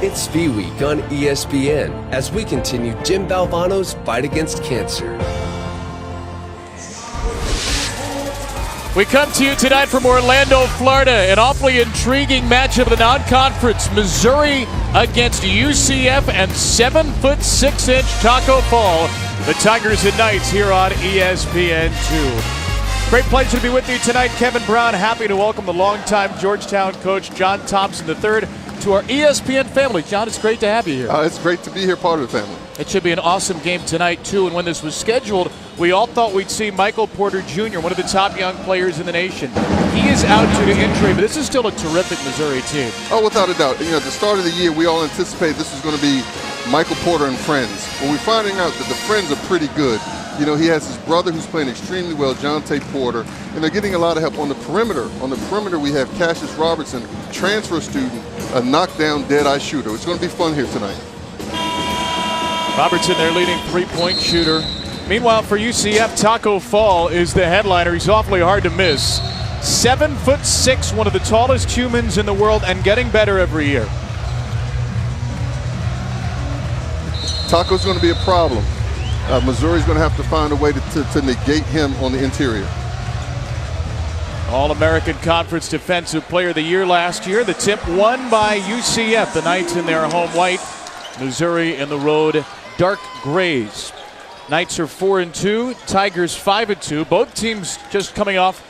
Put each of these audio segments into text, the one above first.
It's V-Week on ESPN as we continue Jim Valvano's fight against cancer. We come to you tonight from Orlando, Florida. An awfully intriguing matchup of the non-conference. Missouri against UCF and 7'6" Taco Fall. The Tigers and Knights here on ESPN2. Great pleasure to be with you tonight. Kevin Brown, happy to welcome the longtime Georgetown coach John Thompson III to our ESPN family. John, it's great to have you here. It's great to be here, part of the family. It should be an awesome game tonight, too. And when this was scheduled, we all thought we'd see Michael Porter Jr., one of the top young players in the nation. He is out due to injury, but this is still a terrific Missouri team. Oh, without a doubt. You know, at the start of the year, we all anticipated this was going to be Michael Porter and friends. Well, we're finding out that the friends are pretty good. You know, he has his brother who's playing extremely well, Jonte Porter, and they're getting a lot of help on the perimeter. On the perimeter, we have Cassius Robertson, transfer student, a knockdown, dead-eye shooter. It's going to be fun here tonight. Robertson, their leading three-point shooter. Meanwhile, for UCF, Taco Fall is the headliner. He's awfully hard to miss. 7'6", one of the tallest humans in the world, and getting better every year. Taco's going to be a problem. Missouri's going to have to find a way to negate him on the interior. All-American Conference Defensive Player of the Year last year. The tip won by UCF. The Knights in their home white. Missouri in the road dark grays. Knights are 4-2. Tigers 5-2. Both teams just coming off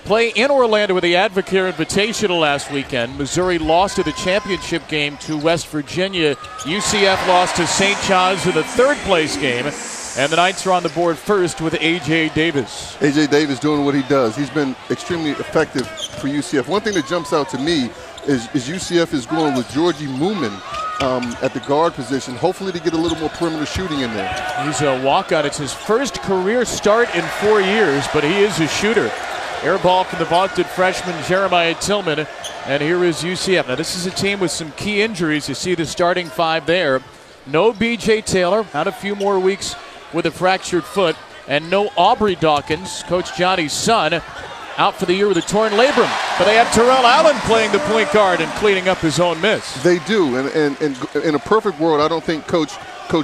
play in Orlando with the Advocare Invitational last weekend. Missouri lost to the championship game to West Virginia. UCF lost to St. John's in the third-place game. And the Knights are on the board first with A.J. Davis. A.J. Davis doing what he does. He's been extremely effective for UCF. One thing that jumps out to me is UCF is going with Georgie Moomin at the guard position, hopefully to get a little more perimeter shooting in there. He's a walkout. It's his first career start in 4 years, but he is a shooter. Air ball from the vaunted freshman Jeremiah Tillman, and here is UCF. Now this is a team with some key injuries. You see the starting five there. No B.J. Taylor, out a few more weeks with a fractured foot, and no Aubrey Dawkins, Coach Johnny's son, out for the year with a torn labrum. But they have Terrell Allen playing the point guard and cleaning up his own miss. They do, and in a perfect world, I don't think Coach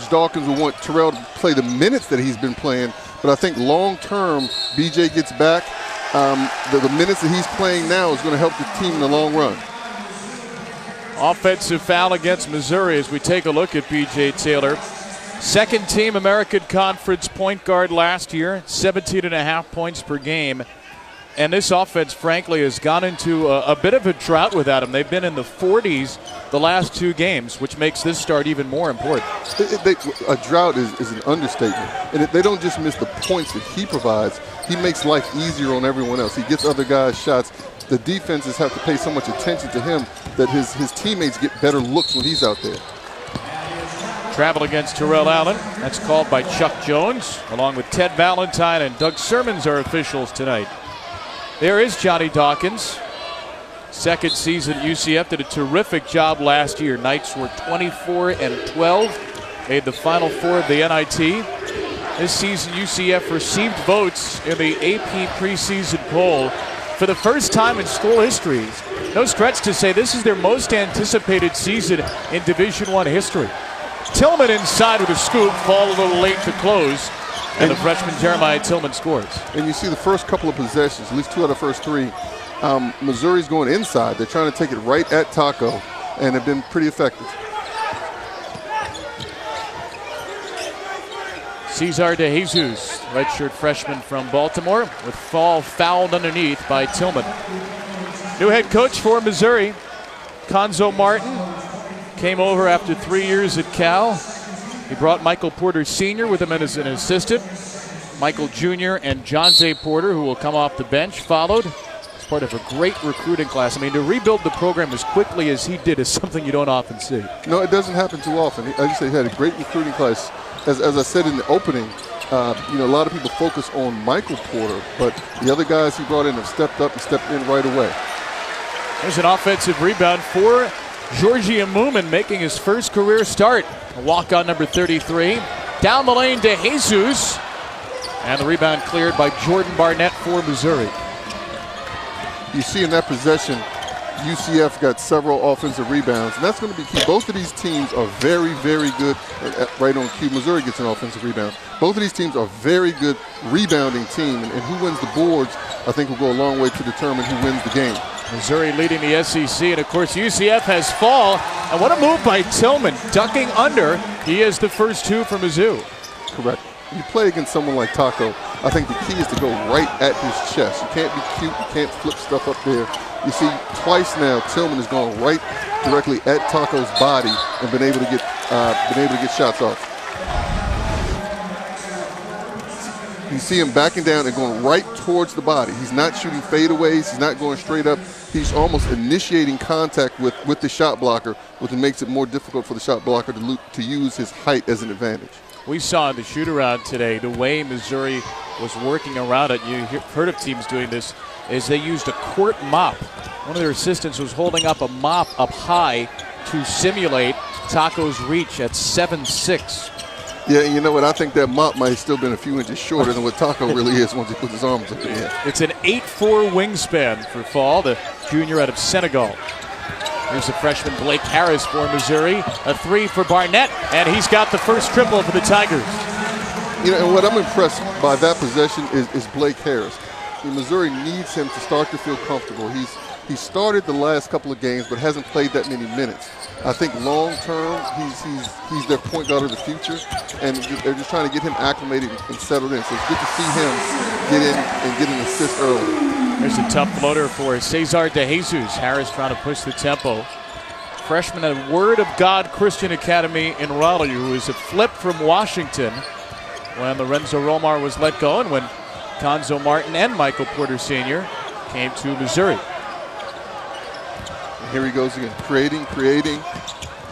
Dawkins will want Terrell to play the minutes that he's been playing, but I think long-term, B.J. gets back. The minutes that he's playing now is going to help the team in the long run. Offensive foul against Missouri as we take a look at B.J. Taylor. Second team American Conference point guard last year, 17.5 points per game. And this offense, frankly, has gone into a bit of a drought without him. They've been in the 40s the last two games, which makes this start even more important. A drought is an understatement. And they don't just miss the points that he provides. He makes life easier on everyone else. He gets other guys shots. The defenses have to pay so much attention to him that his teammates get better looks when he's out there. Travel against Terrell Allen. That's called by Chuck Jones, along with Ted Valentine and Doug Sermons are officials tonight. There is Johnny Dawkins. Second season at UCF, did a terrific job last year. Knights were 24-12, made the Final Four of the NIT. This season, UCF received votes in the AP preseason poll for the first time in school history. No stretch to say this is their most anticipated season in Division I history. Tillman inside with a scoop, fall a little late to close, and the freshman Jeremiah Tillman scores. And you see the first couple of possessions, at least two out of the first three, Missouri's going inside. They're trying to take it right at Taco, and have been pretty effective. Cesar De Jesus, redshirt freshman from Baltimore, with Fall fouled underneath by Tillman. New head coach for Missouri, Conzo Martin, came over after 3 years at Cal. He brought Michael Porter Sr. with him as an assistant. Michael Jr. and Jonte Porter, who will come off the bench, followed. It's part of a great recruiting class. I mean, to rebuild the program as quickly as he did is something you don't often see. No, it doesn't happen too often. As you said, he had a great recruiting class. As I said in the opening, a lot of people focus on Michael Porter, but the other guys he brought in have stepped up and stepped in right away. There's an offensive rebound for Georgie Moomin, making his first career start. A walk-on number 33. Down the lane to Jesus. And the rebound cleared by Jordan Barnett for Missouri. You see in that possession, UCF got several offensive rebounds, and that's going to be key. Both of these teams are very, very good. Right on cue, Missouri gets an offensive rebound. Both of these teams are very good rebounding team, and who wins the boards, I think, will go a long way to determine who wins the game. Missouri leading the SEC, and of course UCF has fall. And what a move by Tillman, ducking under. He is the first two for Mizzou. Correct. You play against someone like Taco, I think the key is to go right at his chest. You can't be cute, you can't flip stuff up there. You see, twice now Tillman has gone right directly at Taco's body and been able to get shots off. You see him backing down and going right towards the body. He's not shooting fadeaways. He's not going straight up. He's almost initiating contact with the shot blocker, which makes it more difficult for the shot blocker to use his height as an advantage. We saw in the shoot-around today the way Missouri was working around it. You heard of teams doing this, is they used a court mop. One of their assistants was holding up a mop up high to simulate Taco's reach at 7'6". Yeah, you know what? I think that mop might have still been a few inches shorter than what Taco really is once he puts his arms up in the air. It's an 8'4" wingspan for Fall, the junior out of Senegal. Here's the freshman Blake Harris for Missouri. A three for Barnett, and he's got the first triple for the Tigers. You know, and what I'm impressed by that possession is Blake Harris. Missouri needs him to start to feel comfortable. He started the last couple of games, but hasn't played that many minutes. I think long term, he's their point guard of the future, and they're just trying to get him acclimated and settled in. So it's good to see him get in and get an assist early. There's a tough floater for Cesar De Jesus. Harris trying to push the tempo. Freshman at Word of God Christian Academy in Raleigh, who is a flip from Washington when Lorenzo Romar was let go and when Conzo Martin and Michael Porter Sr. came to Missouri. Here he goes again, creating,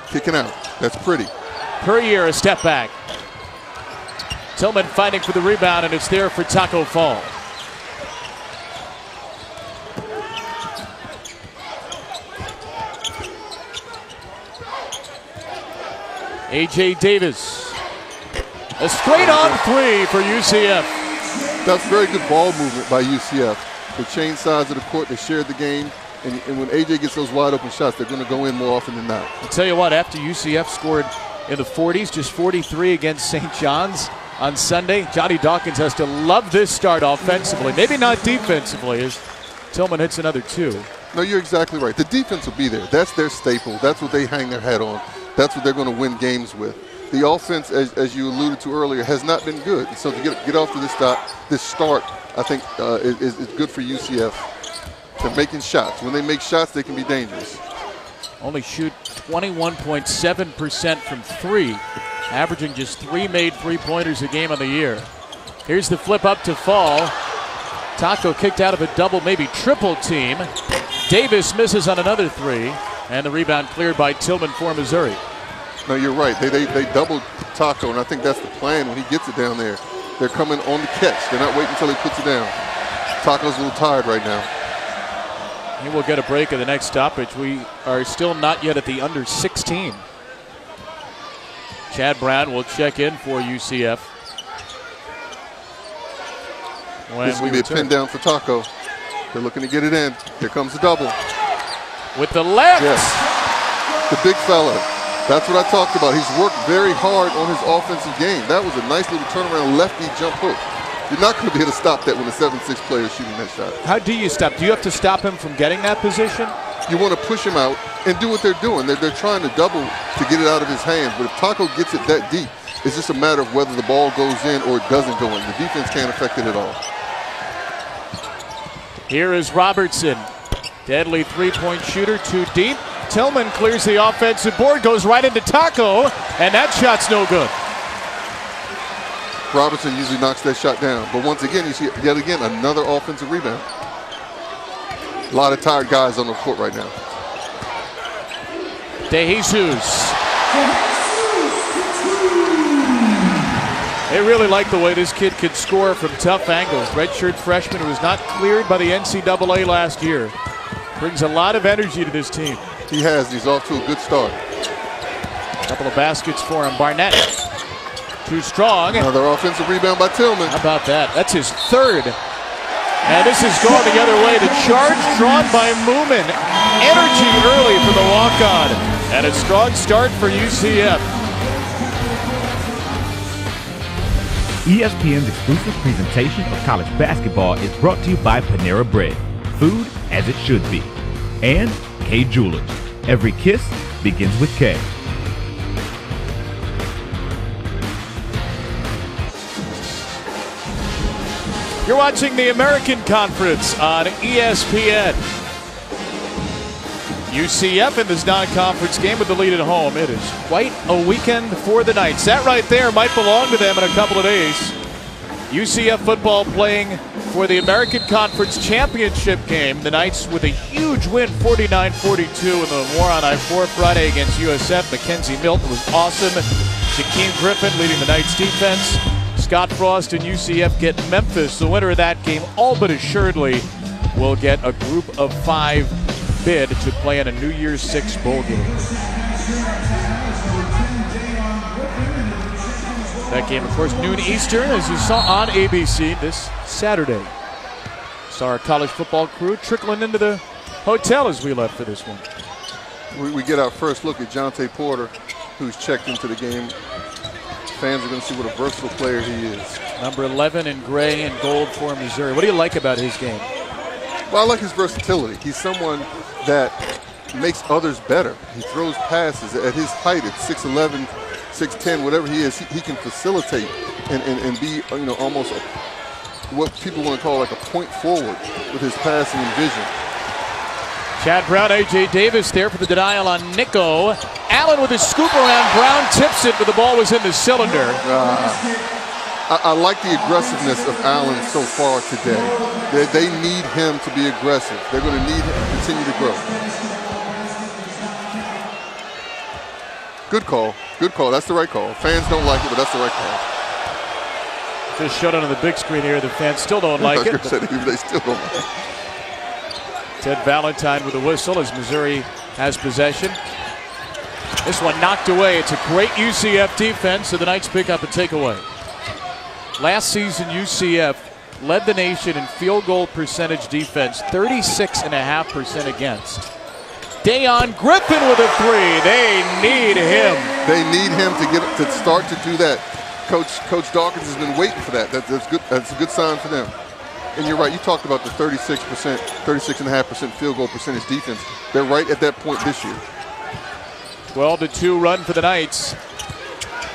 kicking out. That's pretty. Perrier a step back. Tillman fighting for the rebound, and it's there for Taco Fall. A.J. Davis. A straight-on three for UCF. That's very good ball movement by UCF. They changed sides of the court, they shared the game, and when A.J. gets those wide-open shots, they're going to go in more often than not. I'll tell you what, after UCF scored in the 40s, just 43 against St. John's on Sunday, Johnny Dawkins has to love this start offensively. Maybe not defensively, as Tillman hits another two. No, you're exactly right. The defense will be there. That's their staple. That's what they hang their hat on. That's what they're going to win games with. The offense, as you alluded to earlier, has not been good. So to get off to this start, I think is good for UCF. They're making shots. When they make shots, they can be dangerous. Only shoot 21.7% from three, averaging just 3 made three-pointers a game on the year. Here's the flip up to Fall. Taco kicked out of a double, maybe triple team. Davis misses on another three, and the rebound cleared by Tillman for Missouri. No, you're right. They doubled Taco, and I think that's the plan when he gets it down there. They're coming on the catch. They're not waiting until he puts it down. Taco's a little tired right now. He will get a break at the next stoppage. We are still not yet at the under 16. Chad Brown will check in for UCF. This will be a pin down for Taco. They're looking to get it in. Here comes the double. With the left. Yes. The big fella. That's what I talked about. He's worked very hard on his offensive game. That was a nice little turnaround lefty jump hook. You're not going to be able to stop that when a 7'6" player is shooting that shot. How do you stop? Do you have to stop him from getting that position? You want to push him out and do what they're doing. They're trying to double to get it out of his hands. But if Taco gets it that deep, it's just a matter of whether the ball goes in or it doesn't go in. The defense can't affect it at all. Here is Robertson. Deadly three-point shooter, too deep. Tillman clears the offensive board, goes right into Taco, and that shot's no good. Robertson usually knocks that shot down. But once again, you see yet again another offensive rebound. A lot of tired guys on the court right now. De Jesus. They really like the way this kid can score from tough angles. Redshirt freshman who was not cleared by the NCAA last year. Brings a lot of energy to this team. He has. He's off to a good start. A couple of baskets for him. Barnett. Too strong. Another offensive rebound by Tillman. How about that? That's his third. And this is going the other way. The charge drawn by Moomin. energy early for the walk-on. And a strong start for UCF. ESPN's exclusive presentation of college basketball is brought to you by Panera Bread, food as it should be, and K Jewelers. Every kiss begins with K. You're watching the American Conference on ESPN. UCF in this non-conference game with the lead at home. It is quite a weekend for the Knights. That right there might belong to them in a couple of days. UCF football playing for the American Conference Championship game. The Knights with a huge win, 49-42 in the War on I-4 Friday against USF. Mackenzie Milton was awesome. Shaquem Griffin leading the Knights defense. Scott Frost and UCF get Memphis. The winner of that game all but assuredly will get a group of 5 bid to play in a New Year's 6 bowl game. That game, of course, noon Eastern, as you saw on ABC this Saturday. Saw our college football crew trickling into the hotel as we left for this one. We get our first look at Jonte Porter, who's checked into the game. Fans are going to see what a versatile player he is. Number 11 in gray and gold for Missouri. What do you like about his game? Well, I like his versatility. He's someone that makes others better. He throws passes at his height at 6'11", 6'10", whatever he is. He can facilitate and be, almost what people want to call like a point forward with his passing and vision. Chad Brown, A.J. Davis there for the denial on Nico. Allen with his scoop around. Brown tips it, but the ball was in the cylinder. I like the aggressiveness of Allen so far today. They need him to be aggressive. They're going to need him to continue to grow. Good call. Good call. That's the right call. Fans don't like it, but that's the right call. Just showed it on the big screen here. The fans still don't like it. They still don't like it. Ted Valentine with a whistle as Missouri has possession. This one knocked away. It's a great UCF defense, so the Knights pick up a takeaway. Last season, UCF led the nation in field goal percentage defense, 36.5% against. Dayon Griffin with a 3. They need him. They need him to start to do that. Coach Dawkins has been waiting for that. That's good. That's a good sign for them. And you're right. You talked about the 36.5% field goal percentage defense. They're right at that point this year. 12-2 run for the Knights.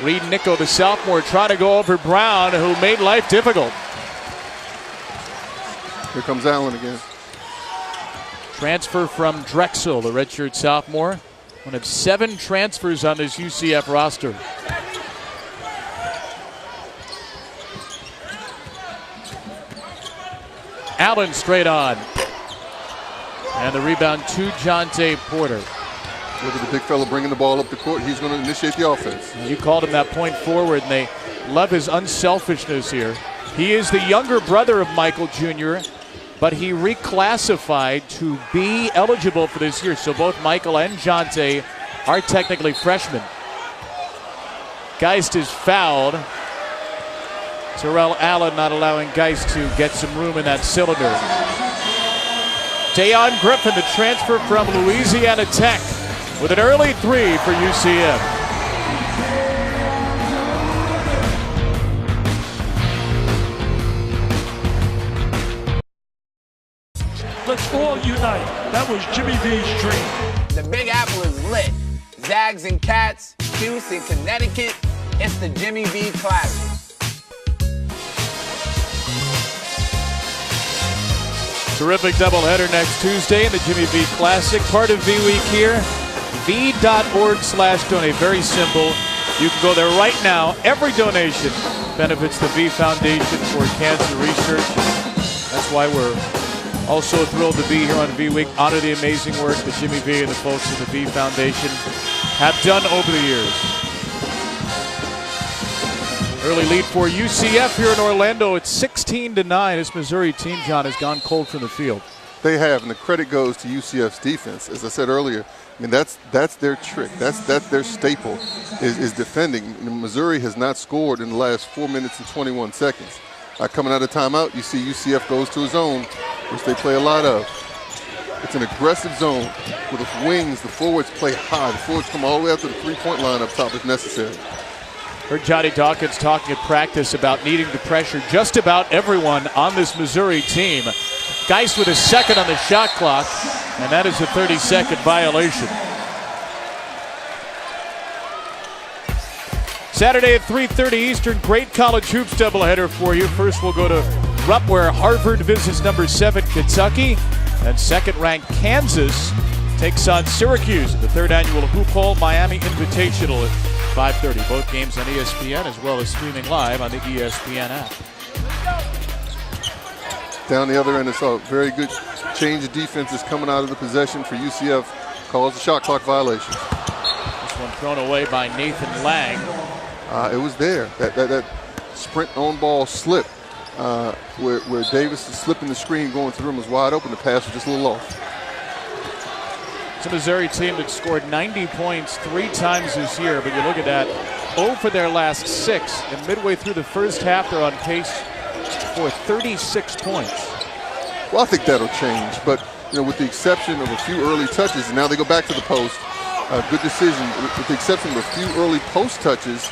Reed Nico, the sophomore, trying to go over Brown, who made life difficult. Here comes Allen again. Transfer from Drexel, the redshirt sophomore. One of 7 transfers on this UCF roster. Allen straight on. And the rebound to Jonte Porter. Look at the big fella bringing the ball up the court. He's going to initiate the offense. You called him that point forward, and they love his unselfishness here. He is the younger brother of Michael Jr., but he reclassified to be eligible for this year. So both Michael and Jonte are technically freshmen. Geist is fouled. Terrell Allen not allowing Geist to get some room in that cylinder. Dayon Griffin, the transfer from Louisiana Tech, with an early 3 for UCF. Let's all unite. That was Jimmy V's dream. The Big Apple is lit. Zags and Cats, Juice in Connecticut. It's the Jimmy V Classic. Terrific doubleheader next Tuesday in the Jimmy V Classic. Part of V Week here. V.org/donate. Very simple. You can go there right now. Every donation benefits the V Foundation for Cancer Research. That's why we're also thrilled to be here on V Week. Honor the amazing work that Jimmy V and the folks in the V Foundation have done over the years. Early lead for UCF here in Orlando. It's 16-9. This Missouri team, John, has gone cold from the field. They have, and the credit goes to UCF's defense. As I said earlier, I mean, that's their trick. That's their staple is defending. Missouri has not scored in the last 4 minutes and 21 seconds. Coming out of timeout, you see UCF goes to a zone, which they play a lot of. It's an aggressive zone with the wings. The forwards play high. The forwards come all the way up to the three-point line up top if necessary. Heard Johnny Dawkins talking at practice about needing to pressure just about everyone on this Missouri team. Geis with a second on the shot clock, and that is a 30-second violation. Saturday at 3:30 Eastern, great college hoops doubleheader for you. First, we'll go to Rupp, where Harvard visits number 7 Kentucky, and second-ranked Kansas takes on Syracuse in the 3rd annual Hoop Hall Miami Invitational at 5:30. Both games on ESPN as well as streaming live on the ESPN app. Down the other end, it's a very good change of defenses coming out of the possession for UCF. Calls a shot clock violation. This one thrown away by Nathan Lang. It was there. That sprint on ball slip where Davis is slipping the screen going through him was wide open. The pass was just a little off. It's a Missouri team that scored 90 points 3 times this year, but you look at that, 0 for their last 6, and midway through the first half, they're on pace for 36 points. Well, I think that'll change, but with the exception of a few early touches, and now they go back to the post. Good decision. With the exception of a few early post touches,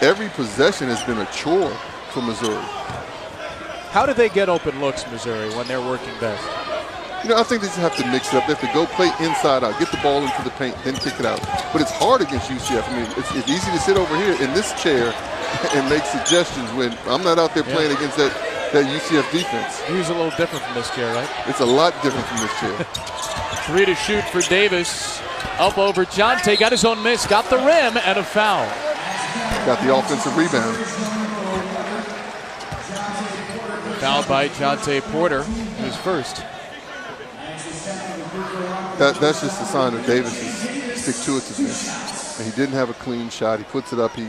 every possession has been a chore for Missouri. How do they get open looks, Missouri, when they're working best? I think they just have to mix it up. They have to go play inside out, get the ball into the paint, then kick it out. But it's hard against UCF. I mean, it's easy to sit over here in this chair and make suggestions when I'm not out there playing against that UCF defense. He's a little different from this chair, right? It's a lot different from this chair. 3 to shoot for Davis. Up over Jonte, got his own miss, got the rim, and a foul. Got the offensive rebound. Fouled by Jonte Porter, his first. That's just a sign of Davis's stick-to-itiveness. And he didn't have a clean shot. He puts it up. He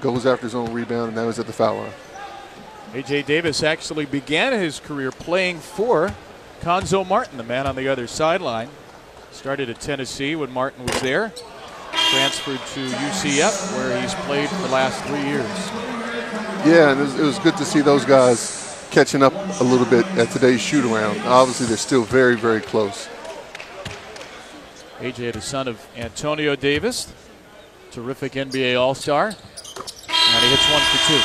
goes after his own rebound, and now he's at the foul line. A.J. Davis actually began his career playing for Conzo Martin, the man on the other sideline. Started at Tennessee when Martin was there. Transferred to UCF, where he's played for the last 3 years. Yeah, and it was good to see those guys catching up a little bit at today's shoot-around. Obviously, they're still very, very close. A.J. the son of Antonio Davis, terrific NBA All-Star, and he hits 1 for 2.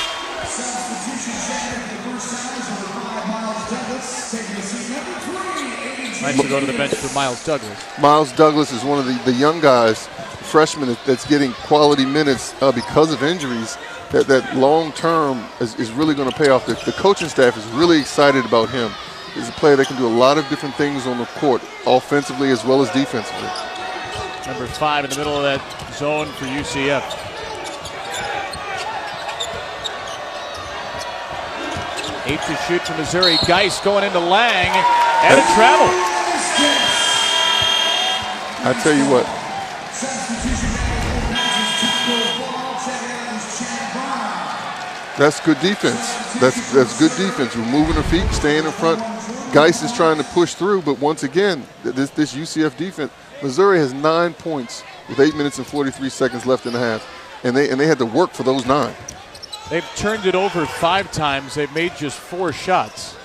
Nice to go to the bench for Miles Douglas. Miles Douglas is one of the young guys, freshman, that's getting quality minutes because of injuries. That long term is really going to pay off. The coaching staff is really excited about him. He's a player that can do a lot of different things on the court, offensively as well as defensively. Number 5 in the middle of that zone for UCF. Eight to shoot for Missouri. Geis going into Lang, and a travel. I tell you what. That's good defense. That's good defense. Removing the feet, staying in front. Geis is trying to push through, but once again, this UCF defense, Missouri has 9 points with 8 minutes and 43 seconds left in the half, and they had to work for those 9. They've turned it over 5 times. They've made just 4 shots.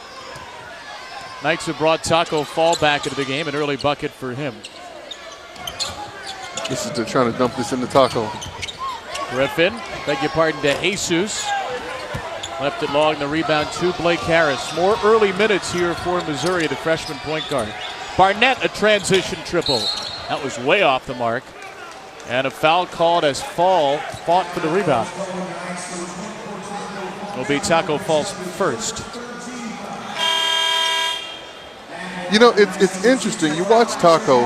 Knights have brought Taco Fall back into the game, an early bucket for him. This is trying to dump this into Taco. Griffin, beg your pardon, to Jesus. Left it long, the rebound to Blake Harris. More early minutes here for Missouri, the freshman point guard. Barnett, a transition triple. That was way off the mark. And a foul called as Fall fought for the rebound. It'll be Taco Fall's first. It's interesting. You watch Taco,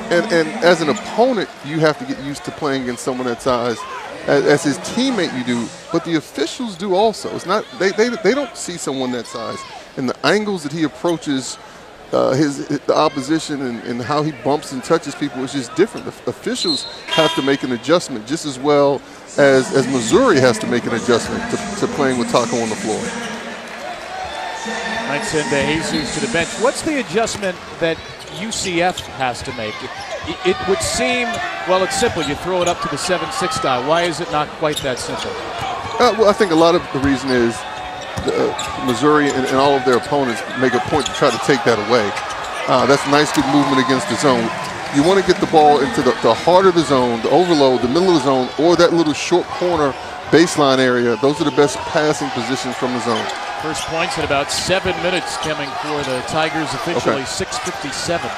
and as an opponent, you have to get used to playing against someone that size. As his teammate, you do, but the officials do also. It's not they don't see someone that size, and the angles that he approaches the opposition and how he bumps and touches people is just different. The officials have to make an adjustment just as well as Missouri has to make an adjustment to playing with Taco on the floor. Might send Jesus to the bench. What's the adjustment that UCF has to make? It would seem, well, it's simple. You throw it up to the 7'6" guy. Why is it not quite that simple? Well, I think a lot of the reason is Missouri and all of their opponents make a point to try to take that away. That's nice, good movement against the zone. You want to get the ball into the heart of the zone, the overload, the middle of the zone, or that little short corner baseline area. Those are the best passing positions from the zone. First points in about 7 minutes coming for the Tigers officially. 6:57.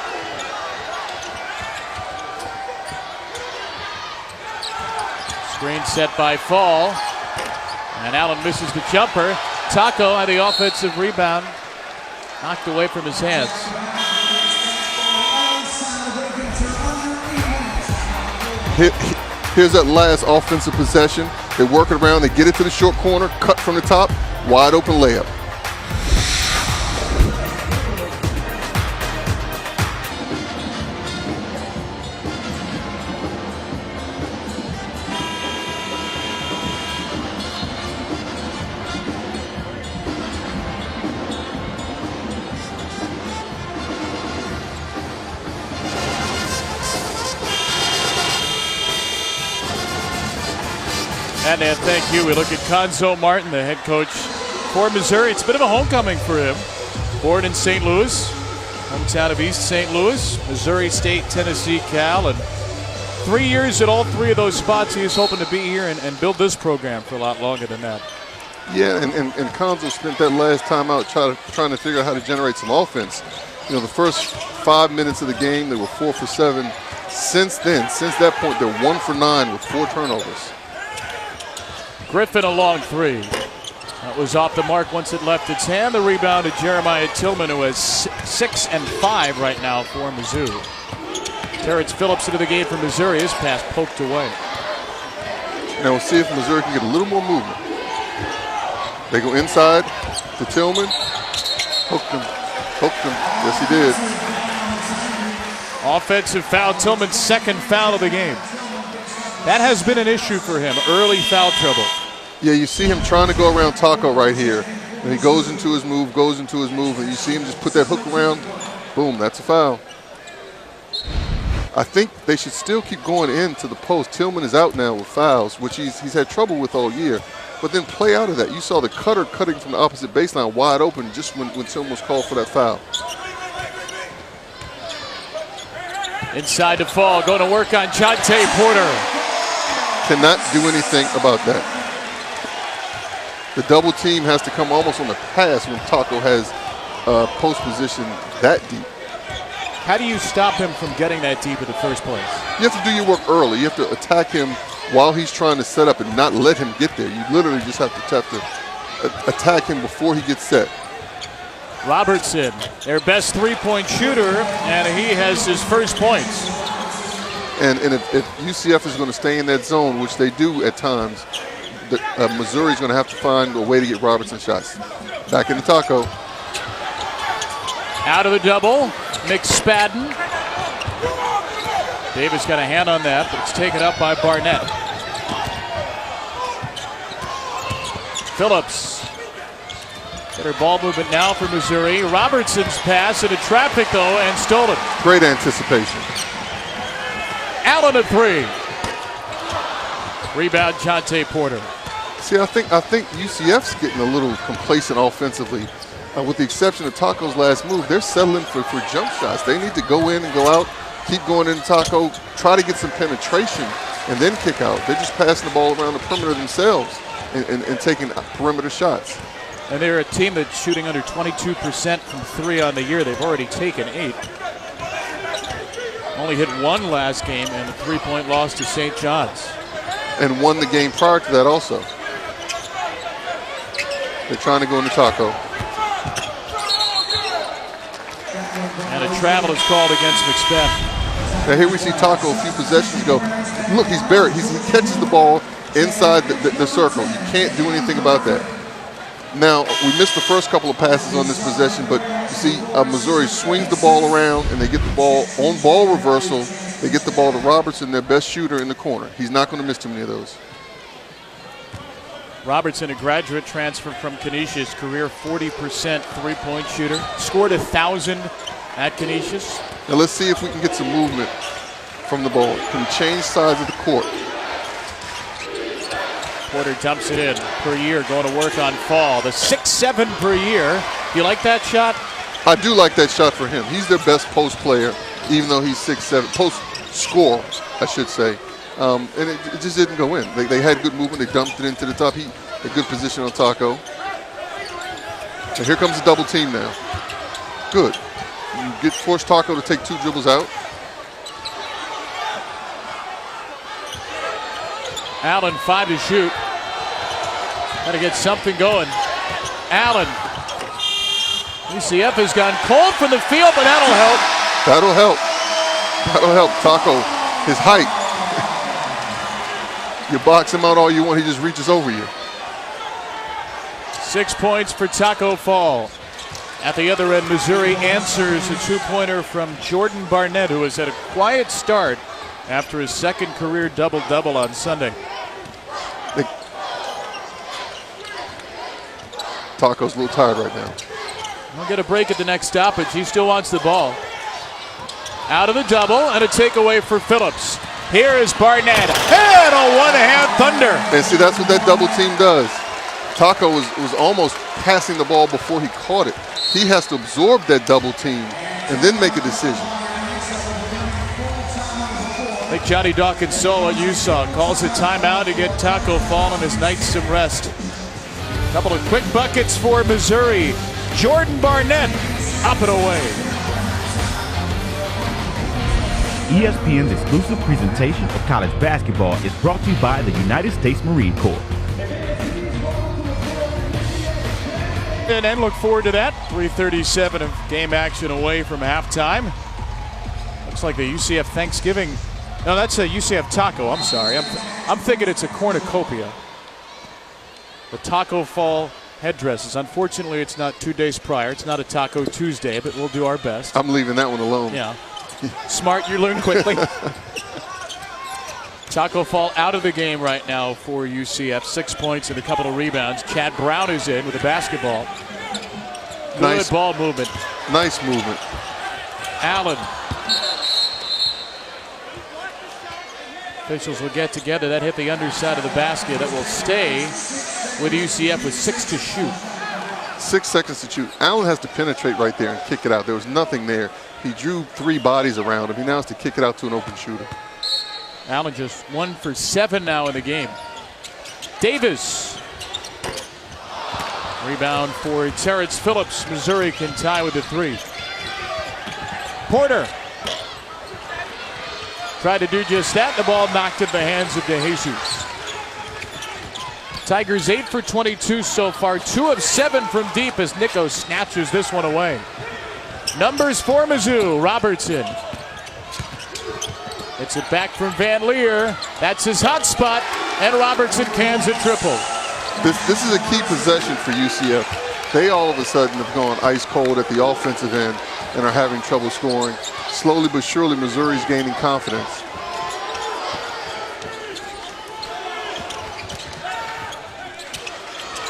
Screen set by Fall. And Allen misses the jumper. Taco had the offensive rebound. Knocked away from his hands. Here's that last offensive possession. They work it around, they get it to the short corner, cut from the top, wide open layup. And thank you. We look at Conzo Martin, the head coach for Missouri. It's a bit of a homecoming for him. Born in St. Louis, hometown of East St. Louis, Missouri State, Tennessee, Cal, and 3 years at all three of those spots. He's hoping to be here and build this program for a lot longer than that. Yeah, and Conzo spent that last time out trying to figure out how to generate some offense. You know, the first 5 minutes of the game, they were 4 for 7. Since then, since that point, they're 1 for 9 with 4 turnovers. Griffin a long three. That was off the mark once it left its hand. The rebound to Jeremiah Tillman, who has 6 and 5 right now for Mizzou. Terrence Phillips into the game for Missouri. His pass poked away. Now we'll see if Missouri can get a little more movement. They go inside to Tillman. Hooked him. Yes, he did. Offensive foul. Tillman's second foul of the game. That has been an issue for him. Early foul trouble. Yeah, you see him trying to go around Taco right here. And he goes into his move, and you see him just put that hook around. Boom, that's a foul. I think they should still keep going into the post. Tillman is out now with fouls, which he's had trouble with all year. But then play out of that. You saw the cutter cutting from the opposite baseline wide open just when Tillman was called for that foul. Inside to Fall, going to work on Jonte Porter. Cannot do anything about that. The double team has to come almost on the pass when Taco has post position that deep. How do you stop him from getting that deep in the first place? You have to do your work early. You have to attack him while he's trying to set up and not let him get there. You literally just have to attack him before he gets set. Robertson, their best three-point shooter, and he has his first points. And if UCF is going to stay in that zone, which they do at times, Missouri's going to have to find a way to get Robertson shots. Back in the Taco. Out of the double, McSpadden. Davis got a hand on that, but it's taken up by Barnett. Phillips. Better ball movement now for Missouri. Robertson's pass into traffic, though, and stolen. Great anticipation. Allen a three. Rebound, Jonte Porter. See, I think UCF's getting a little complacent offensively. With the exception of Taco's last move, they're settling for jump shots. They need to go in and go out, keep going in Taco, try to get some penetration, and then kick out. They're just passing the ball around the perimeter themselves and taking perimeter shots. And they're a team that's shooting under 22% from three on the year. They've already taken 8. Only hit 1 last game and a 3-point loss to St. John's. And won the game prior to that also. They're trying to go into Taco. And a travel is called against McSpadden. Now here we see Taco a few possessions ago. Look, he's buried. He catches the ball inside the circle. You can't do anything about that. Now, we missed the first couple of passes on this possession, but you see Missouri swings the ball around and they get the ball on ball reversal. They get the ball to Robertson, their best shooter, in the corner. He's not going to miss too many of those. Robertson, a graduate transfer from Canisius, career 40% three-point shooter. Scored 1,000 at Canisius. Now let's see if we can get some movement from the ball. Can we change sides of the court? Porter dumps it in per year, going to work on Fall. The 6-7 per year. Do you like that shot? I do like that shot for him. He's their best post player, even though he's 6'7", post scorer, I should say. And it just didn't go in. They had good movement. They dumped it into the top. A good position on Taco. And here comes the double team now. Good. You force Taco to take 2 dribbles out. Allen, 5 to shoot. Got to get something going. Allen. UCF has gone cold from the field, but that'll help. That'll help. That'll help. Taco, his height. You box him out all you want, he just reaches over you. 6 points for Taco Fall. At the other end, Missouri answers a 2-pointer from Jordan Barnett, who has had a quiet start after his second career double-double on Sunday. Taco's a little tired right now. He'll get a break at the next stoppage. He still wants the ball. Out of the double, and a takeaway for Phillips. Here is Barnett, and a one-hand thunder. And see, that's what that double team does. Taco was almost passing the ball before he caught it. He has to absorb that double team and then make a decision. I think Johnny Dawkins saw what you saw. Calls a timeout to get Taco Fall and his Knights some rest. A couple of quick buckets for Missouri. Jordan Barnett up and away. ESPN's exclusive presentation of college basketball is brought to you by the United States Marine Corps. And look forward to that. 3:37 of game action away from halftime. Looks like the UCF Thanksgiving. No, that's a UCF taco. I'm sorry. I'm thinking it's a cornucopia. The Taco Fall headdresses. Unfortunately, it's not 2 days prior. It's not a Taco Tuesday, but we'll do our best. I'm leaving that one alone. Yeah. Smart, you learn quickly. Taco Fall out of the game right now for UCF. 6 points and a couple of rebounds. Chad Brown is in with a basketball. Good Nice ball movement. Nice movement. Allen. Officials will get together. That hit the underside of the basket. That will stay with UCF with 6 to shoot. 6 seconds to shoot. Allen has to penetrate right there and kick it out. There was nothing there. He drew 3 bodies around him. He now has to kick it out to an open shooter. Allen just 1 for 7 now in the game. Davis. Rebound for Terrence Phillips. Missouri can tie with a 3. Porter. Tried to do just that. The ball knocked in the hands of DeJesus. Tigers 8 for 22 so far. 2 of 7 from deep as Nico snatches this one away. Numbers for Mizzou. Robertson. It's it back from Van Leer. That's his hot spot. And Robertson cans a triple. This is a key possession for UCF. They all of a sudden have gone ice cold at the offensive end and are having trouble scoring. Slowly but surely, Missouri's gaining confidence.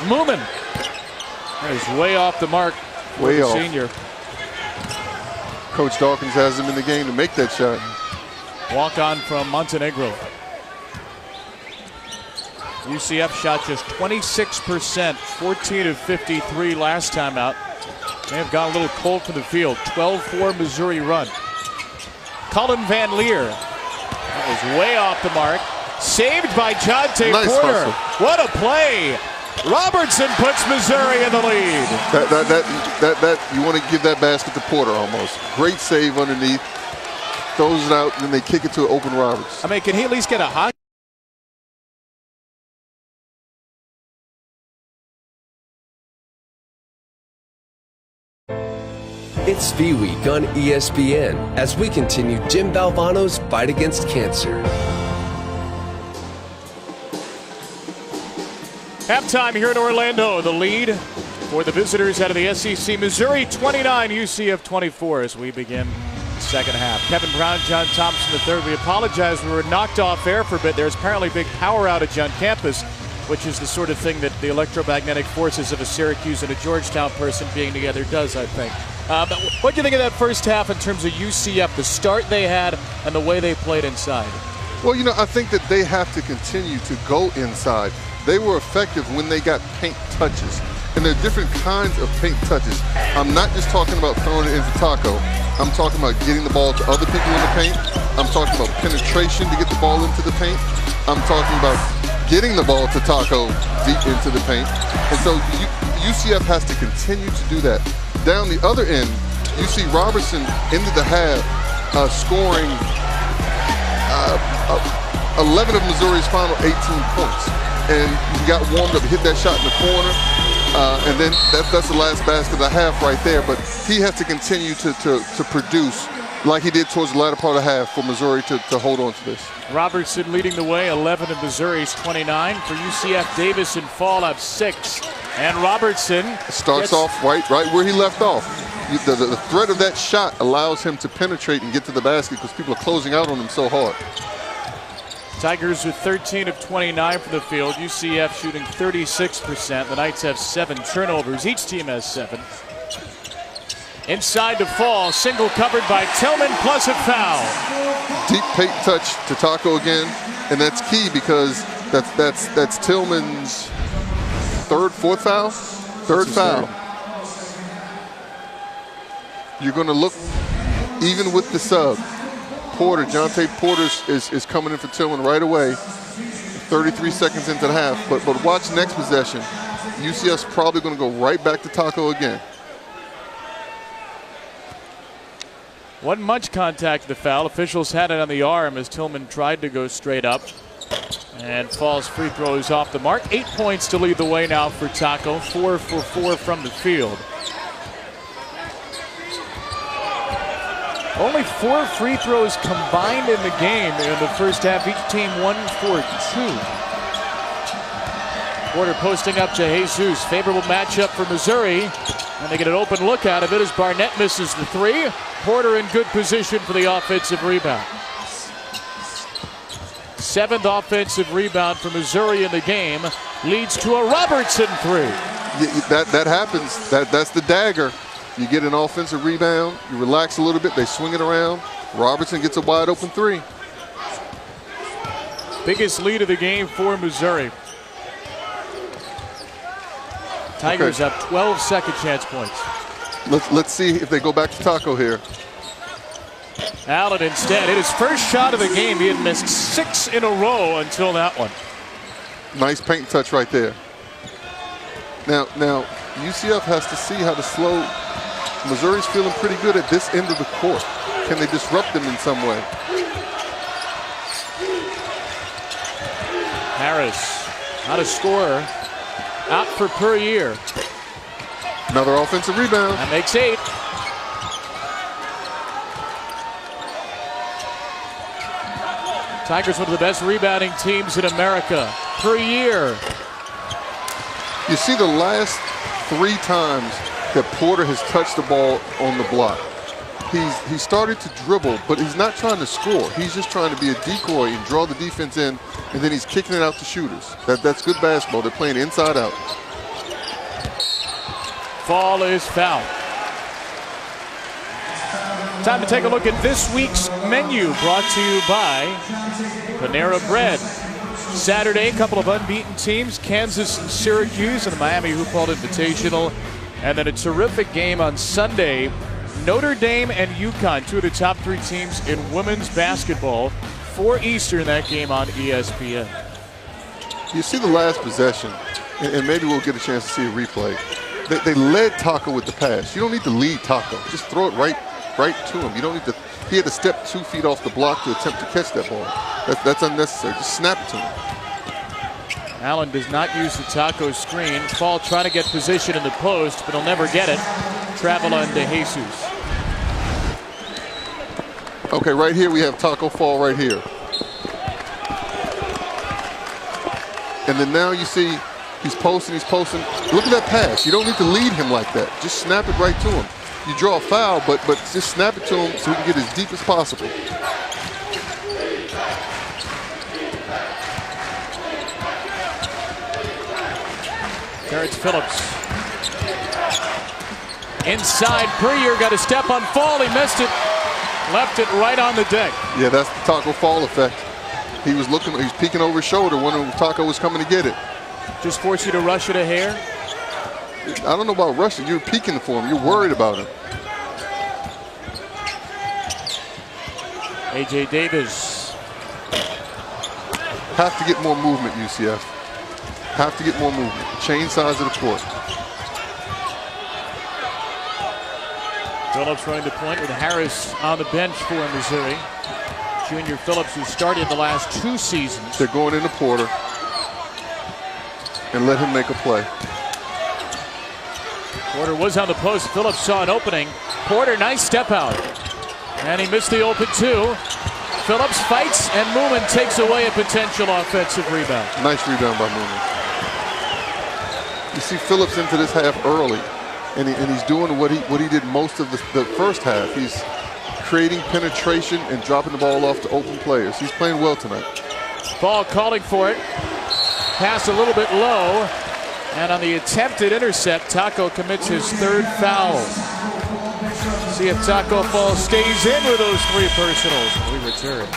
Moomin. That is way off the mark for Way the off. senior. Coach Dawkins has him in the game to make that shot. Walk on from Montenegro. UCF shot just 26%, 14 of 53 last time out. They have gone a little cold from the field. 12-4 Missouri run. Cullen Van Leer. That was way off the mark. Saved by Jonte Nice Porter. hustle. What a play. Robertson puts Missouri in the lead. That you want to give that basket to Porter almost. Great save underneath. Throws it out, and then they kick it to open Roberts. I mean, can he at least get a hot? It's V Week on ESPN as we continue Jim Valvano's fight against cancer. Halftime here in Orlando. The lead for the visitors out of the SEC. Missouri 29, UCF 24 as we begin the second half. Kevin Brown, John Thompson III. We apologize. We were knocked off air for a bit. There's apparently a big power outage on campus, which is the sort of thing that the electromagnetic forces of a Syracuse and a Georgetown person being together does, I think. What do you think of that first half in terms of UCF, the start they had and the way they played inside? Well, you know, I think that they have to continue to go inside. They were effective when they got paint touches. And there are different kinds of paint touches. I'm not just talking about throwing it into Taco. I'm talking about getting the ball to other people in the paint. I'm talking about penetration to get the ball into the paint. I'm talking about getting the ball to Taco deep into the paint. And so UCF has to continue to do that. Down the other end, you see Robertson ended the half scoring 11 of Missouri's final 18 points. And he got warmed up, hit that shot in the corner. And then that's the last basket of the half right there. But he has to continue to produce like he did towards the latter part of the half for Missouri to hold on to this. Robertson leading the way, 11 of Missouri's 29. For UCF, Davis and Fall have 6. And Robertson starts off right where he left off. The threat of that shot allows him to penetrate and get to the basket because people are closing out on him so hard. Tigers with 13 of 29 from the field. UCF shooting 36%. The Knights have 7 turnovers. Each team has 7. Inside to Fall. Single covered by Tillman plus a foul. Deep paint touch to Taco again. And that's key because that's Tillman's fourth foul? Third foul. You're going to look even with the sub. Jonte Porter is coming in for Tillman right away. 33 seconds into the half. But watch next possession. UCF's probably going to go right back to Taco again. Wasn't much contact to the foul. Officials had it on the arm as Tillman tried to go straight up. And Fall's free throw is off the mark. 8 points to lead the way now for Taco. 4 for 4 from the field. Only 4 free throws combined in the game in the first half. Each team 1 for 2. Porter posting up to Jesus. Favorable matchup for Missouri. And they get an open look out of it as Barnett misses the 3. Porter in good position for the offensive rebound. 7th offensive rebound for Missouri in the game. Leads to a Robertson 3. That happens. That's the dagger. You get an offensive rebound, you relax a little bit, they swing it around. Robertson gets a wide open 3. Biggest lead of the game for Missouri. Tigers have 12 second chance points. Let's see if they go back to Taco here. Allen instead hit his first shot of the game. He had missed 6 in a row until that one. Nice paint touch right there. Now UCF has to see how to slow. Missouri's feeling pretty good at this end of the court. Can they disrupt them in some way? Harris, not a scorer, out for per year. Another offensive rebound. That makes 8. Tigers, one of the best rebounding teams in America per year. You see the last 3 times that Porter has touched the ball on the block. He started to dribble, but he's not trying to score. He's just trying to be a decoy and draw the defense in, and then he's kicking it out to shooters. That's good basketball. They're playing inside out. Fall is fouled. Time to take a look at this week's menu, brought to you by Panera Bread. Saturday, a couple of unbeaten teams, Kansas and Syracuse, and the Miami Hoop Ball Invitational. And then a terrific game on Sunday, Notre Dame and UConn, 2 of the top 3 teams in women's basketball. 4 Eastern, that game on ESPN. You see the last possession, and maybe we'll get a chance to see a replay. They led Taco with the pass. You don't need to lead Taco. Just throw it right to him. You don't need to. He had to step 2 feet off the block to attempt to catch that ball. That's unnecessary. Just snap it to him. Allen does not use the Taco screen. Fall trying to get position in the post, but he'll never get it. Travel on to Jesus. Okay, right here we have Taco Fall right here. And then now you see he's posting. Look at that pass. You don't need to lead him like that. Just snap it right to him. You draw a foul, but just snap it to him so he can get as deep as possible. Terrence Phillips. Inside, Puryear got a step on Fall. He missed it. Left it right on the deck. Yeah, that's the Taco Fall effect. He was peeking over his shoulder, wondering if Taco was coming to get it. Just force you to rush it a hair. I don't know about rushing. You're peeking for him. You're worried about him. A.J. Davis. Have to get more movement, UCF. Have to get more movement. Change size of the court. Phillips running the point with Harris on the bench for Missouri. Junior Phillips, who started the last 2 seasons. They're going into Porter and let him make a play. Porter was on the post. Phillips saw an opening. Porter, nice step out. And he missed the open 2. Phillips fights, and Moomin takes away a potential offensive rebound. Nice rebound by Moomin. You see Phillips into this half early, and he's doing what he did most of the first half. He's creating penetration and dropping the ball off to open players. He's playing well tonight. Ball calling for it. Pass a little bit low. And on the attempted intercept, Taco commits his 3rd foul. See if Taco Fall stays in with those 3 personals when we return.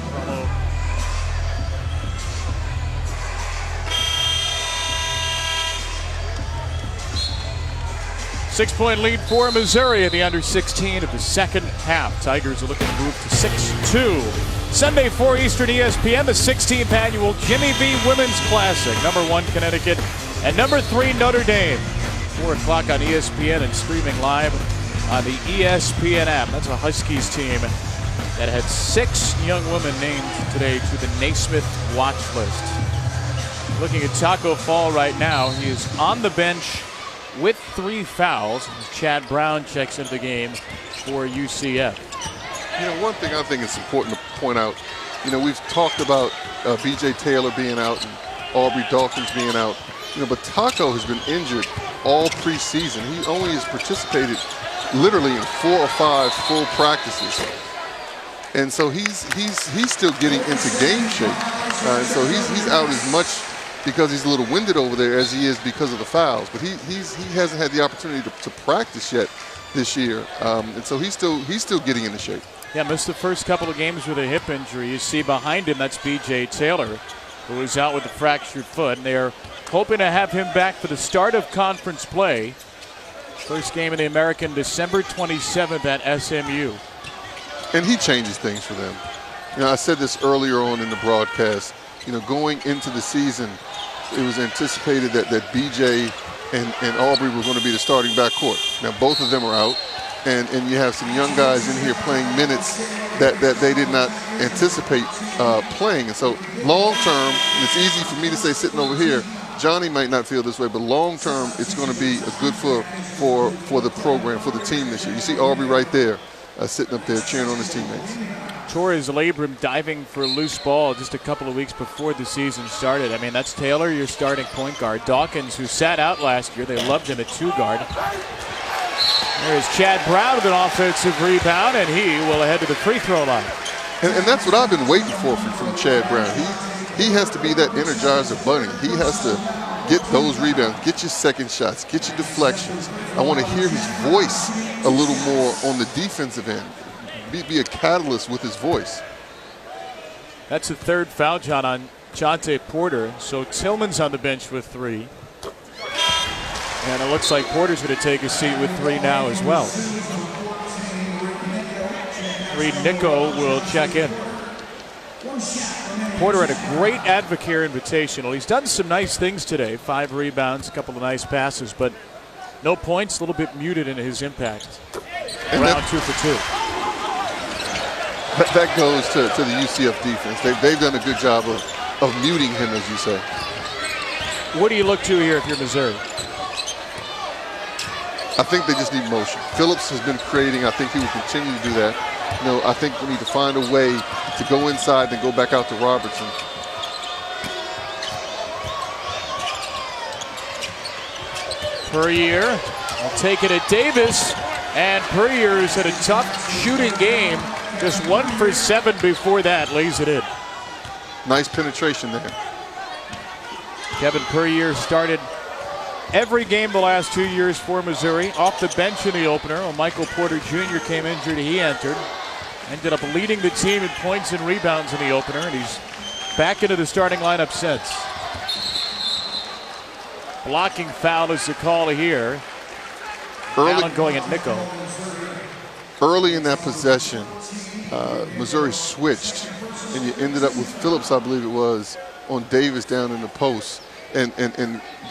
Promo. Six-point lead for Missouri at the under 16 of the second half. Tigers are looking to move to 6-2. Sunday, 4 Eastern, ESPN, the 16th annual Jimmy V Women's Classic. Number 1 Connecticut and number 3 Notre Dame. 4 o'clock on ESPN and streaming live on the ESPN app. That's a Huskies team that had 6 young women named today to the Naismith watch list. Looking at Taco Fall right now, he is on the bench with 3 fouls. Chad Brown checks into the game for UCF. You know, one thing I think it's important to point out, you know, we've talked about B.J. Taylor being out and Aubrey Dawkins being out, you know, but Taco has been injured all preseason. He only has participated literally in 4 or 5 full practices. And so he's still getting into game shape. And so he's out as much because he's a little winded over there as he is because of the fouls. But he hasn't had the opportunity to practice yet this year. And so he's still getting into shape. Yeah, missed the first couple of games with a hip injury. You see behind him, that's B.J. Taylor, who is out with a fractured foot. And they're hoping to have him back for the start of conference play. First game in the American, December 27th at SMU. And he changes things for them. You know, I said this earlier on in the broadcast. You know, going into the season, it was anticipated that B.J. and Aubrey were going to be the starting backcourt. Now, both of them are out. And you have some young guys in here playing minutes that they did not anticipate playing. And so long term, and it's easy for me to say sitting over here, Johnny might not feel this way, but long term, it's going to be a good for the program, for the team this year. You see Aubrey right there, sitting up there cheering on his teammates. Tore his labrum diving for a loose ball just a couple of weeks before the season started. I mean, that's Taylor, your starting point guard. Dawkins, who sat out last year, they loved him at 2 guard. There's Chad Brown with an offensive rebound, and he will head to the free throw line. And that's what I've been waiting for from Chad Brown. He has to be that energizer bunny. He has to get those rebounds, get your second shots, get your deflections. I want to hear his voice a little more on the defensive end. Be a catalyst with his voice. That's the 3rd foul, John, on Jonte Porter. So Tillman's on the bench with 3. And it looks like Porter's going to take a seat with 3 now as well. Reed Nico will check in. Porter had a great Advocare Invitational. He's done some nice things today. 5 rebounds, a couple of nice passes, but no points, a little bit muted in his impact. Round 2 for 2. That goes to the UCF defense. They've done a good job of muting him, as you say. What do you look to here if you're Missouri? I think they just need motion. Phillips has been creating. I think he will continue to do that. You know, I think we need to find a way to go inside and go back out to Robertson. Puryear will take it at Davis, and Puryear's had a tough shooting game. Just 1 for 7 before that, lays it in. Nice penetration there. Kevin Puryear started every game the last 2 years for Missouri. Off the bench in the opener. When Michael Porter Jr. came injured, he entered. Ended up leading the team in points and rebounds in the opener, and he's back into the starting lineup since. Blocking foul is the call here. Allen going at Nico. Early in that possession, Missouri switched, and you ended up with Phillips, I believe it was, on Davis down in the post. And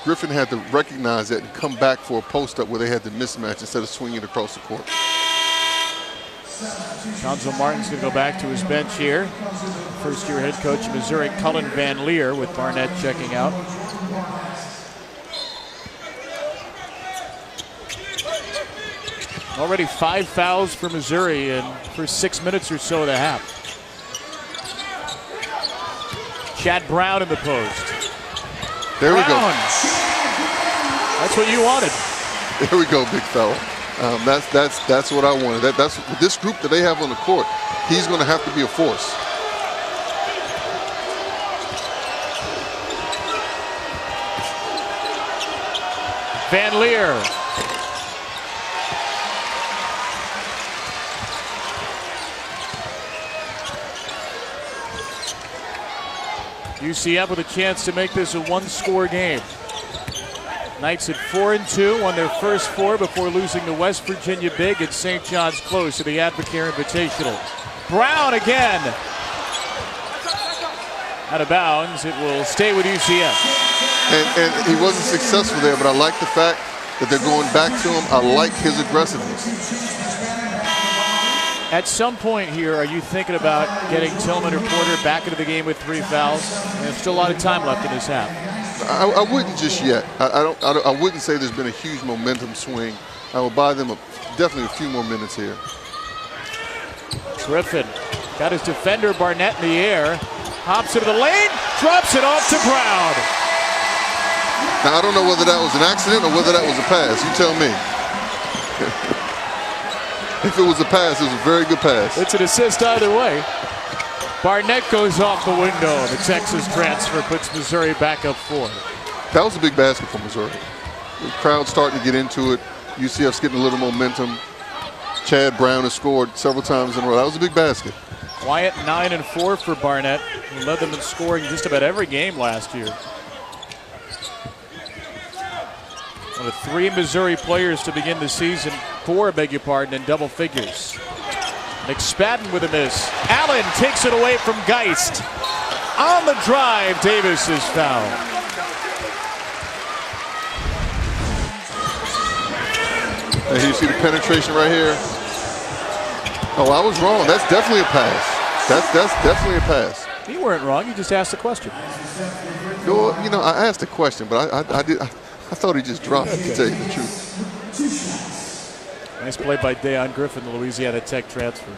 Griffin had to recognize that and come back for a post-up where they had the mismatch instead of swinging across the court. Cuonzo Martin's going to go back to his bench here. First-year head coach of Missouri, Cullen Van Leer, with Barnett checking out. Already 5 fouls for Missouri in for 6 minutes or so of the half. Chad Brown in the post. There we go. That's what you wanted. There we go, big fella. That's what I wanted. That's this group that they have on the court. He's going to have to be a force. Van Leer. UCF with a chance to make this a one-score game. Knights at 4-2, won their first 4 before losing to West Virginia big at St. John's Close at the Advocare Invitational. Brown again. Out of bounds, it will stay with UCF. And he wasn't successful there, but I like the fact that they're going back to him. I like his aggressiveness. At some point here, are you thinking about getting Tillman or Porter back into the game with 3 fouls? There's still a lot of time left in this half. I wouldn't just yet. I wouldn't say there's been a huge momentum swing. I will buy them definitely a few more minutes here. Griffin got his defender Barnett in the air, hops into the lane, drops it off to Brown. Now I don't know whether that was an accident or whether that was a pass. You tell me. If it was a pass, it was a very good pass. It's an assist either way. Barnett goes off the window. The Texas transfer puts Missouri back up 4. That was a big basket for Missouri. The crowd's starting to get into it. UCF's getting a little momentum. Chad Brown has scored several times in a row. That was a big basket. Quiet 9-4 for Barnett, who led them in scoring just about every game last year. One of 3 Missouri players to begin the season, 4, beg your pardon, in double figures. McSpadden with a miss. Allen takes it away from Geist. On the drive, Davis is fouled. And here you see the penetration right here. Oh, I was wrong. That's definitely a pass. That's definitely a pass. You weren't wrong. You just asked the question. Well, you know, I asked a question, but I thought he just dropped it, to tell you the truth. Nice play by Deion Griffin, the Louisiana Tech transfer.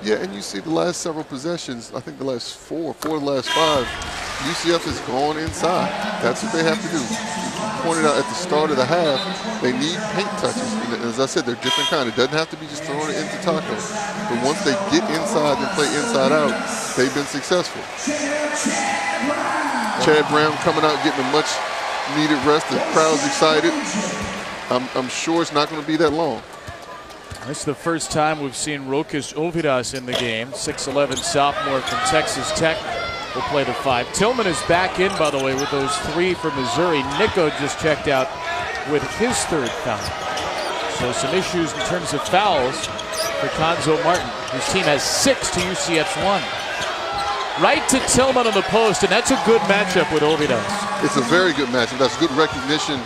Yeah, and you see the last several possessions, I think the last 4 of the last 5, UCF has gone inside. That's what they have to do. You pointed out at the start of the half, they need paint touches. And as I said, they're different kind. It doesn't have to be just throwing it into Taco. But once they get inside and play inside out, they've been successful. Chad Brown coming out, getting a much needed rest. The crowd's excited. I'm sure it's not going to be that long. This is the first time we've seen Rokas Ovidas in the game. 6'11" sophomore from Texas Tech will play the 5. Tillman is back in, by the way, with those 3 for Missouri. Nico just checked out with his 3rd foul. So some issues in terms of fouls for Cuonzo Martin, whose team has 6 to UCF's 1. Right to Tillman on the post, and that's a good matchup with Ovidas. It's a very good matchup. That's good recognition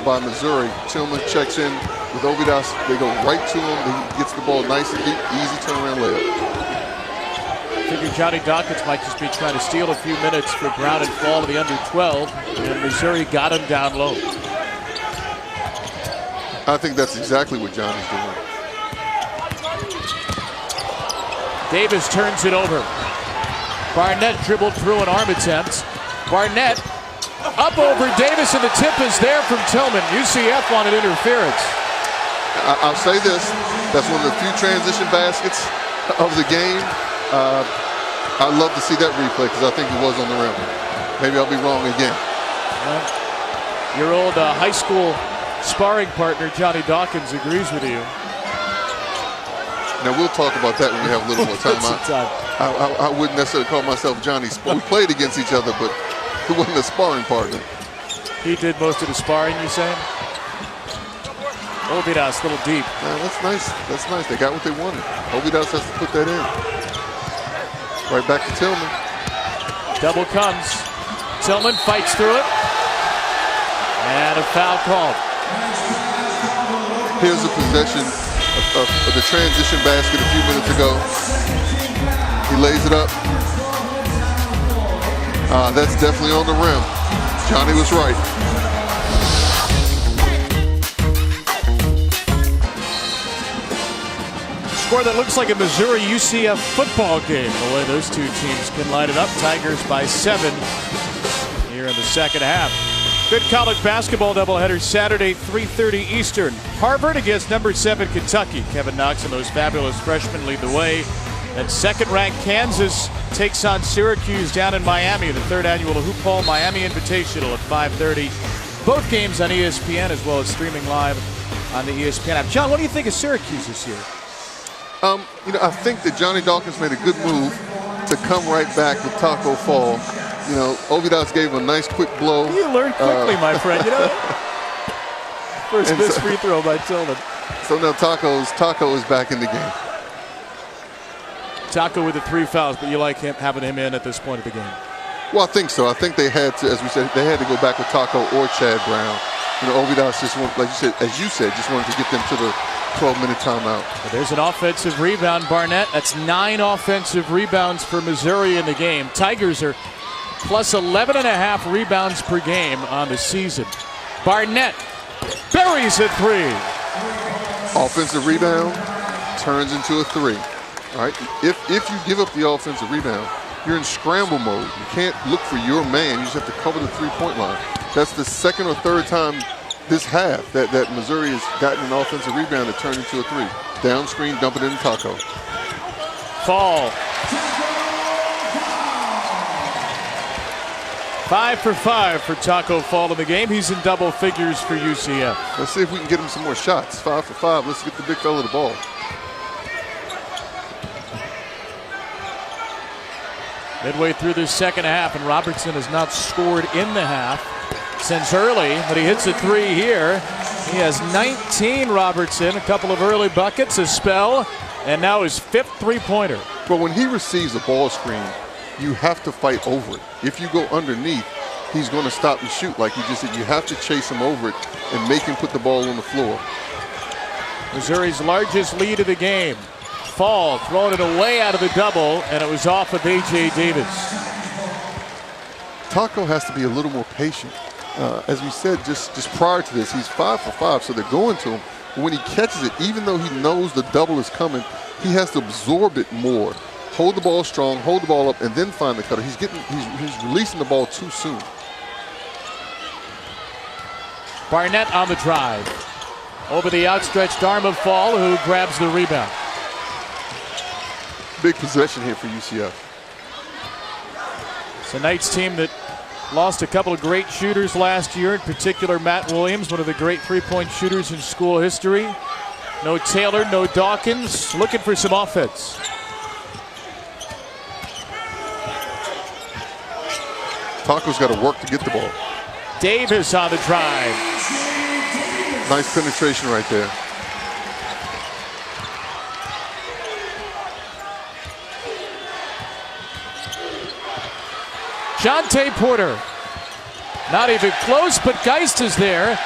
by Missouri. Tillman checks in with Ovidas. They go right to him. He gets the ball nice and deep, easy turnaround layup. I figure Johnny Dawkins might just be trying to steal a few minutes for Brown and fall to the under 12, and Missouri got him down low. I think that's exactly what Johnny's doing. Davis turns it over. Barnett dribbled through an arm attempt. Barnett up over Davis, and the tip is there from Tillman. UCF wanted interference. I'll say this. That's one of the few transition baskets of the game. I'd love to see that replay because I think he was on the rim. Maybe I'll be wrong again. Your old high school sparring partner, Johnny Dawkins, agrees with you. Now, we'll talk about that when we have a little more time. I wouldn't necessarily call myself Johnny. We played against each other, but he wasn't a sparring partner. He did most of the sparring, you saying? Ovidas, a little deep. That's nice. That's nice. They got what they wanted. Ovidas has to put that in. Right back to Tillman. Double comes. Tillman fights through it. And a foul called. Here's a possession of the transition basket a few minutes ago. He lays it up. That's definitely on the rim. Johnny was right. Score that looks like a Missouri UCF football game. The way those two teams can line it up. Tigers by 7 here in the second half. Good college basketball doubleheader Saturday, 3:30 Eastern. Harvard against number 7 Kentucky. Kevin Knox and those fabulous freshmen lead the way. And second-ranked Kansas takes on Syracuse down in Miami. The third annual Hoop Hall Miami Invitational at 5:30. Both games on ESPN as well as streaming live on the ESPN app. John, what do you think of Syracuse this year? I think that Johnny Dawkins made a good move to come right back with Taco Fall. Ovidas gave him a nice quick blow. You learn quickly, my friend. First missed free throw by Tillman. So now Taco is back in the game. Taco with the 3 fouls, but you like having him in at this point of the game? Well, I think so. I think they had to, as we said, they had to go back with Taco or Chad Brown. Ovidas just wanted, as you said, just wanted to get them to the 12-minute timeout. But there's an offensive rebound, Barnett. That's 9 offensive rebounds for Missouri in the game. Tigers are plus 11.5 rebounds per game on the season. Barnett buries a 3. Offensive rebound turns into a 3. All right. If you give up the offensive rebound, you're in scramble mode. You can't look for your man. You just have to cover the 3-point line. That's the second or third time this half that Missouri has gotten an offensive rebound that turned into a 3. Down screen, dump it in Taco. Fall. 5 for 5 for Taco Fall in the game. He's in double figures for UCF. Let's see if we can get him some more shots. 5 for 5. Let's get the big fella the ball. Midway through this second half, and Robertson has not scored in the half since early, but he hits a 3 here. He has 19, Robertson, a couple of early buckets, a spell, and now his 5th three-pointer. But when he receives a ball screen, you have to fight over it. If you go underneath, he's going to stop and shoot like you just said. You have to chase him over it and make him put the ball on the floor. Missouri's largest lead of the game. Fall throwing it away out of the double, and it was off of A.J. Davis. Taco has to be a little more patient. As we said just prior to this, he's 5 for 5, so they're going to him. But when he catches it, even though he knows the double is coming, he has to absorb it more. Hold the ball strong, hold the ball up, and then find the cutter. He's releasing the ball too soon. Barnett on the drive. Over the outstretched arm of Fall, who grabs the rebound. Big possession here for UCF. It's a Knights team that lost a couple of great shooters last year, in particular Matt Williams, one of the great three-point shooters in school history. No Taylor, no Dawkins, looking for some offense. Taco's got to work to get the ball. Davis on the drive. Nice penetration right there. Jonte Porter. Not even close, but Geist is there.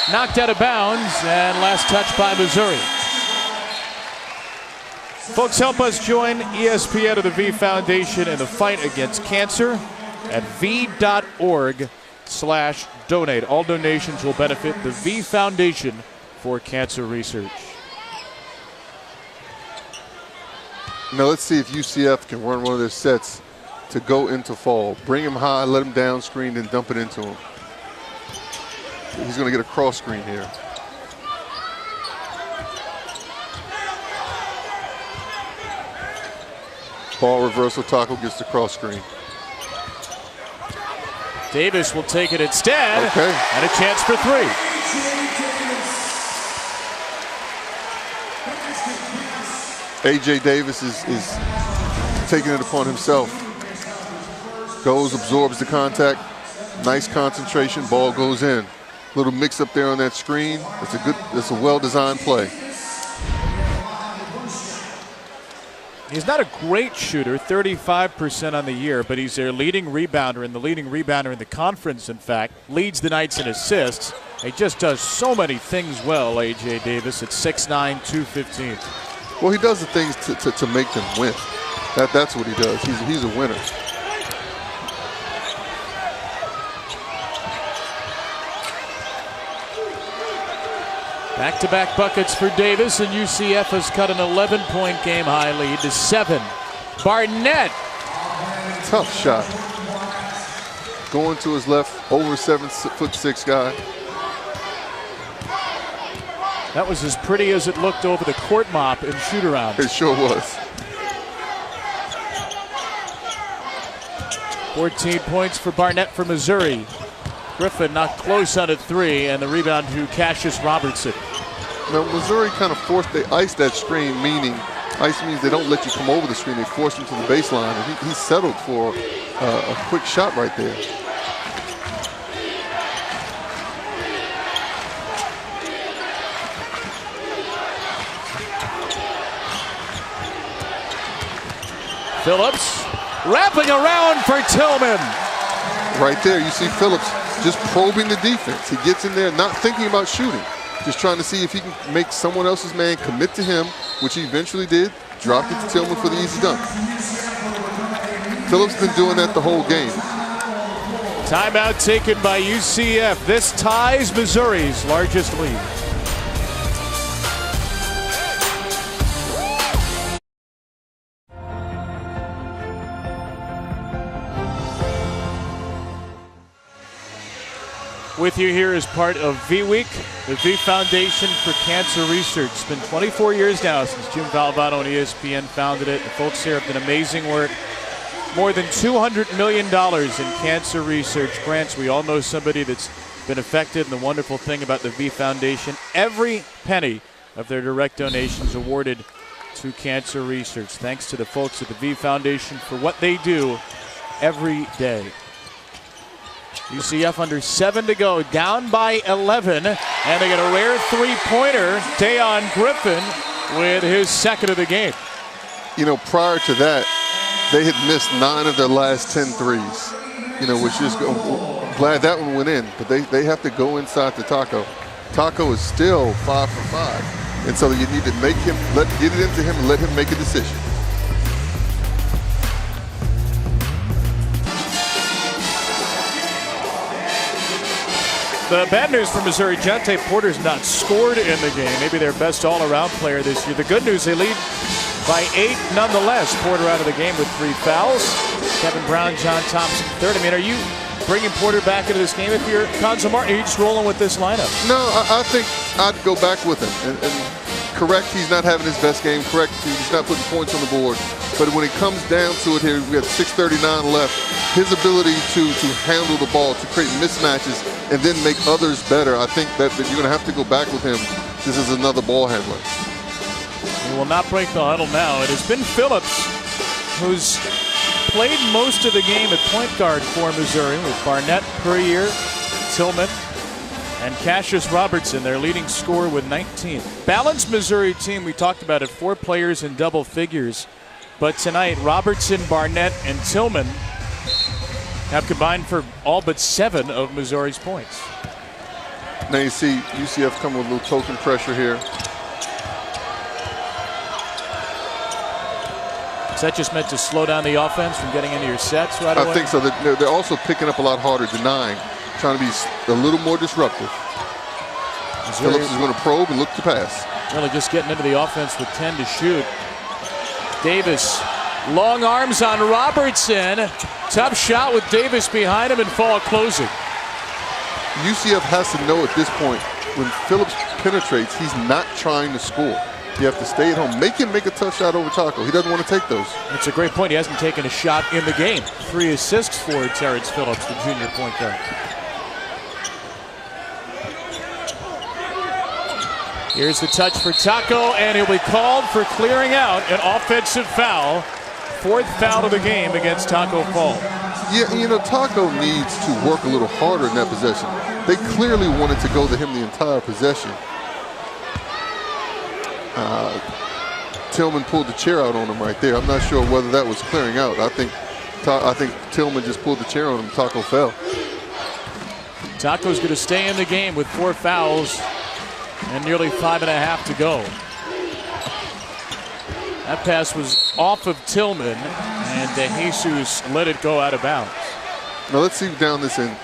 Knocked out of bounds, and last touch by Missouri. Folks, help us join ESPN or the V Foundation in the fight against cancer at v.org/donate. All donations will benefit the V Foundation for Cancer Research. Now let's see if UCF can run one of their sets to go into Fall. Bring him high, let him down screen, and dump it into him. He's going to get a cross screen here. Ball reversal, Taco gets the cross screen. Davis will take it instead, okay. And a chance for 3. A.J. Davis is taking it upon himself. Goes, absorbs the contact, Nice concentration. Ball goes in. Little mix up there on that screen. It's a well-designed play. He's not a great shooter, 35% on the year, but he's their leading rebounder, and the leading rebounder in the conference, in fact, leads the Knights in assists. He just does so many things well, A.J. Davis, at 6'9", 215. Well, he does the things to make them win. That's what he does. He's a winner. Back-to-back buckets for Davis, and UCF has cut an 11-point game-high lead to 7. Barnett. Tough shot. Going to his left, over 7'6" guy. That was as pretty as it looked over the court mop in shoot-around. It sure was. 14 points for Barnett for Missouri. Griffin not close on a 3, and the rebound to Cassius Robertson. Now, Missouri kind of they iced that screen, meaning ice means they don't let you come over the screen. They force him to the baseline, and he settled for a quick shot right there. Phillips wrapping around for Tillman. Right there, you see Phillips just probing the defense. He gets in there not thinking about shooting, just trying to see if he can make someone else's man commit to him, which he eventually did. Dropped it to Tillman for the easy dunk. Phillips been doing that the whole game. Timeout taken by UCF. This ties Missouri's largest lead. With you here as part of V-Week, the V Foundation for Cancer Research. It's been 24 years now since Jim Valvano and ESPN founded it. The folks here have done amazing work. More than $200 million in cancer research grants. We all know somebody that's been affected, and the wonderful thing about the V Foundation, every penny of their direct donations awarded to cancer research. Thanks to the folks at the V Foundation for what they do every day. UCF under 7 to go, down by 11, and they get a rare three-pointer. Dayon Griffin with his second of the game. You know, prior to that, they had missed 9 of their last 10 threes. You know, which is glad that one went in, but they have to go inside to Taco. Taco is still 5 for 5, and so you need to make him get it into him and let him make a decision. The bad news for Missouri, Jonte Porter's not scored in the game. Maybe their best all-around player this year. The good news, they lead by 8 nonetheless. Porter out of the game with 3 fouls. Kevin Brown, John Thompson, third. I mean, are you bringing Porter back into this game if you're Conzo Martin? Are you just rolling with this lineup? No, I think I'd go back with him. And correct, he's not having his best game. Correct, he's not putting points on the board. But when it comes down to it here, we have 6:39 left. His ability to handle the ball, to create mismatches, and then make others better, I think that you're going to have to go back with him. This is another ball handler. He will not break the huddle now. It has been Phillips who's played most of the game at point guard for Missouri, with Barnett, Puryear, Tillman, and Cassius Robertson, their leading scorer with 19. Balanced Missouri team, we talked about it, 4 players in double figures. But tonight, Robertson, Barnett, and Tillman have combined for all but 7 of Missouri's points. Now you see UCF come with a little token pressure here. Is that just meant to slow down the offense from getting into your sets right away? I think so. They're also picking up a lot harder, denying, trying to be a little more disruptive. Missouri, Phillips is going to probe and look to pass. Really just getting into the offense with 10 to shoot. Davis, long arms on Robertson. Tough shot with Davis behind him and Fall closing. UCF has to know at this point, when Phillips penetrates, he's not trying to score. You have to stay at home. Make him make a tough shot over Taco. He doesn't want to take those. That's a great point. He hasn't taken a shot in the game. 3 assists for Terrence Phillips, the junior point guard. Here's the touch for Taco, and he'll be called for clearing out an offensive foul. 4th foul of the game against Taco Fall. Yeah, you know, Taco needs to work a little harder in that possession. They clearly wanted to go to him the entire possession. Tillman pulled the chair out on him right there. I'm not sure whether that was clearing out. I think Tillman just pulled the chair on him. Taco fell. Taco's going to stay in the game with 4 fouls and nearly 5.5 to go. That pass was off of Tillman, and De Jesus let it go out of bounds. Now let's see down this end.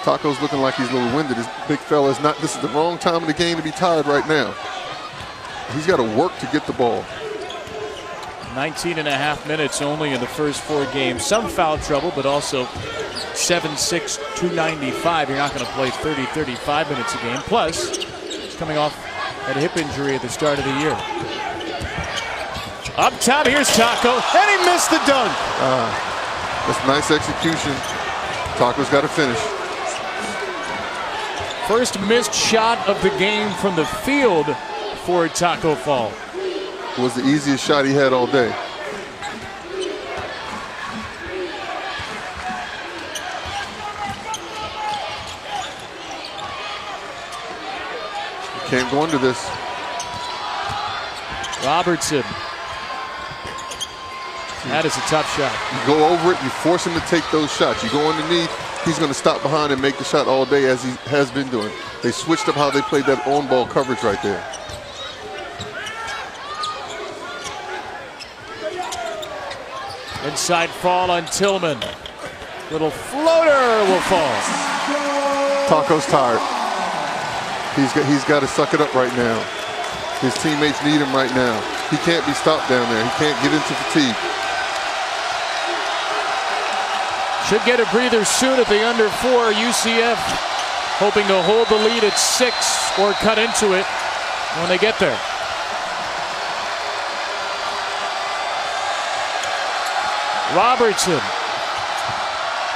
Taco's looking like he's a little winded. This big fella is not. This is the wrong time in the game to be tired right now. He's got to work to get the ball. 19.5 minutes only in the first 4 games. Some foul trouble, but also 7'6", 295. You're not going to play 30, 35 minutes a game. Plus, he's coming off that hip injury at the start of the year. Up top, here's Taco, and he missed the dunk. That's nice execution. Taco's got to finish. First missed shot of the game from the field for Taco Fall. It was the easiest shot he had all day. You can't go under this. Robertson. That is a tough shot. You go over it, you force him to take those shots. You go underneath, he's going to stop behind and make the shot all day as he has been doing. They switched up how they played that on-ball coverage right there. Inside fall on Tillman. Little floater will fall. Taco's tired. He's got to suck it up right now. His teammates need him right now. He can't be stopped down there. He can't get into fatigue. Should get a breather soon at the under 4. UCF hoping to hold the lead at 6 or cut into it when they get there. Robertson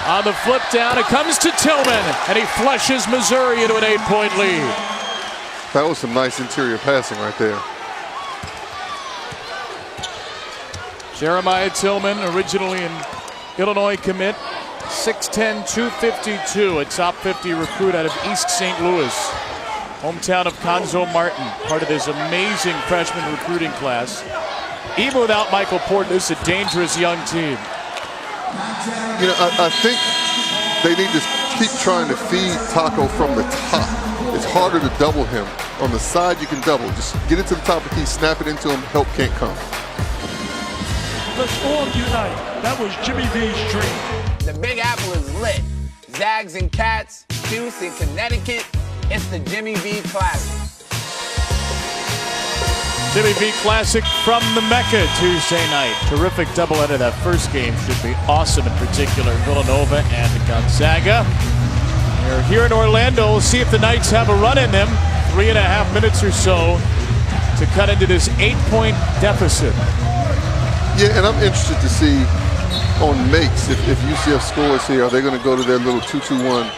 on the flip down. It comes to Tillman, and he flushes Missouri into an 8-point lead. That was some nice interior passing right there. Jeremiah Tillman, originally an Illinois commit, 6'10", 252, a top 50 recruit out of East St. Louis, hometown of Conzo Martin, part of this amazing freshman recruiting class. Even without Michael Porter, this is a dangerous young team. You know, I think they need to keep trying to feed Taco from the top. It's harder to double him. On the side, you can double. Just get it to the top of the key, snap it into him, help can't come. Let's all unite. That was Jimmy V's dream. The Big Apple is lit. Zags and Cats, Juice in Connecticut. It's the Jimmy V Classic. Jimmy V Classic from the Mecca Tuesday night. Terrific doubleheader. That first game should be awesome, in particular Villanova and Gonzaga. They're here in Orlando. We'll see if the Knights have a run in them. 3.5 minutes or so to cut into this 8-point deficit. Yeah, and I'm interested to see on makes if UCF scores here, are they going to go to their little 2-2-1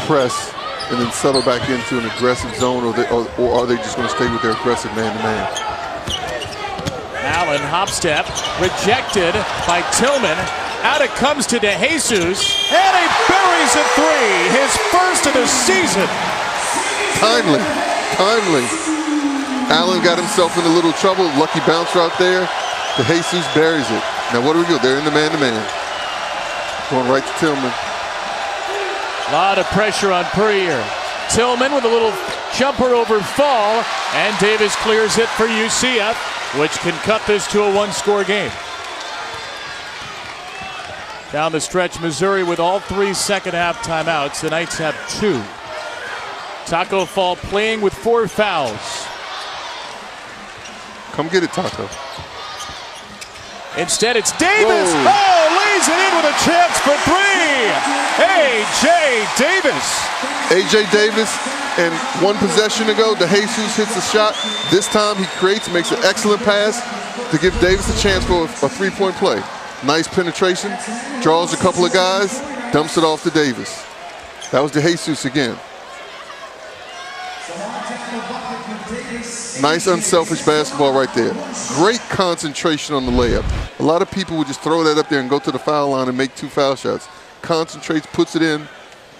press and then settle back into an aggressive zone, or are they just going to stay with their aggressive man-to-man? Allen hop-step, rejected by Tillman. Out it comes to De Jesus, and he buries a 3, his first of the season. Timely. Allen got himself in a little trouble. Lucky bouncer out there. De Jesus buries it. Now what do we do? They're in the man-to-man. Going right to Tillman. A lot of pressure on Puryear. Tillman with a little jumper over Fall, and Davis clears it for UCF, which can cut this to a 1-score game. Down the stretch, Missouri with all 3 second-half timeouts. The Knights have 2. Taco Fall playing with 4 fouls. Come get it, Taco. Instead, it's Davis. Whoa. Oh, lays it in with a chance for 3. A.J. Davis. A.J. Davis, and 1 possession ago, De Jesus hits a shot. This time he creates, makes an excellent pass to give Davis a chance for a 3-point play. Nice penetration, draws a couple of guys, dumps it off to Davis. That was De Jesus again. Nice unselfish basketball right there. Great concentration on the layup. A lot of people would just throw that up there and go to the foul line and make 2 foul shots. concentrates, puts it in.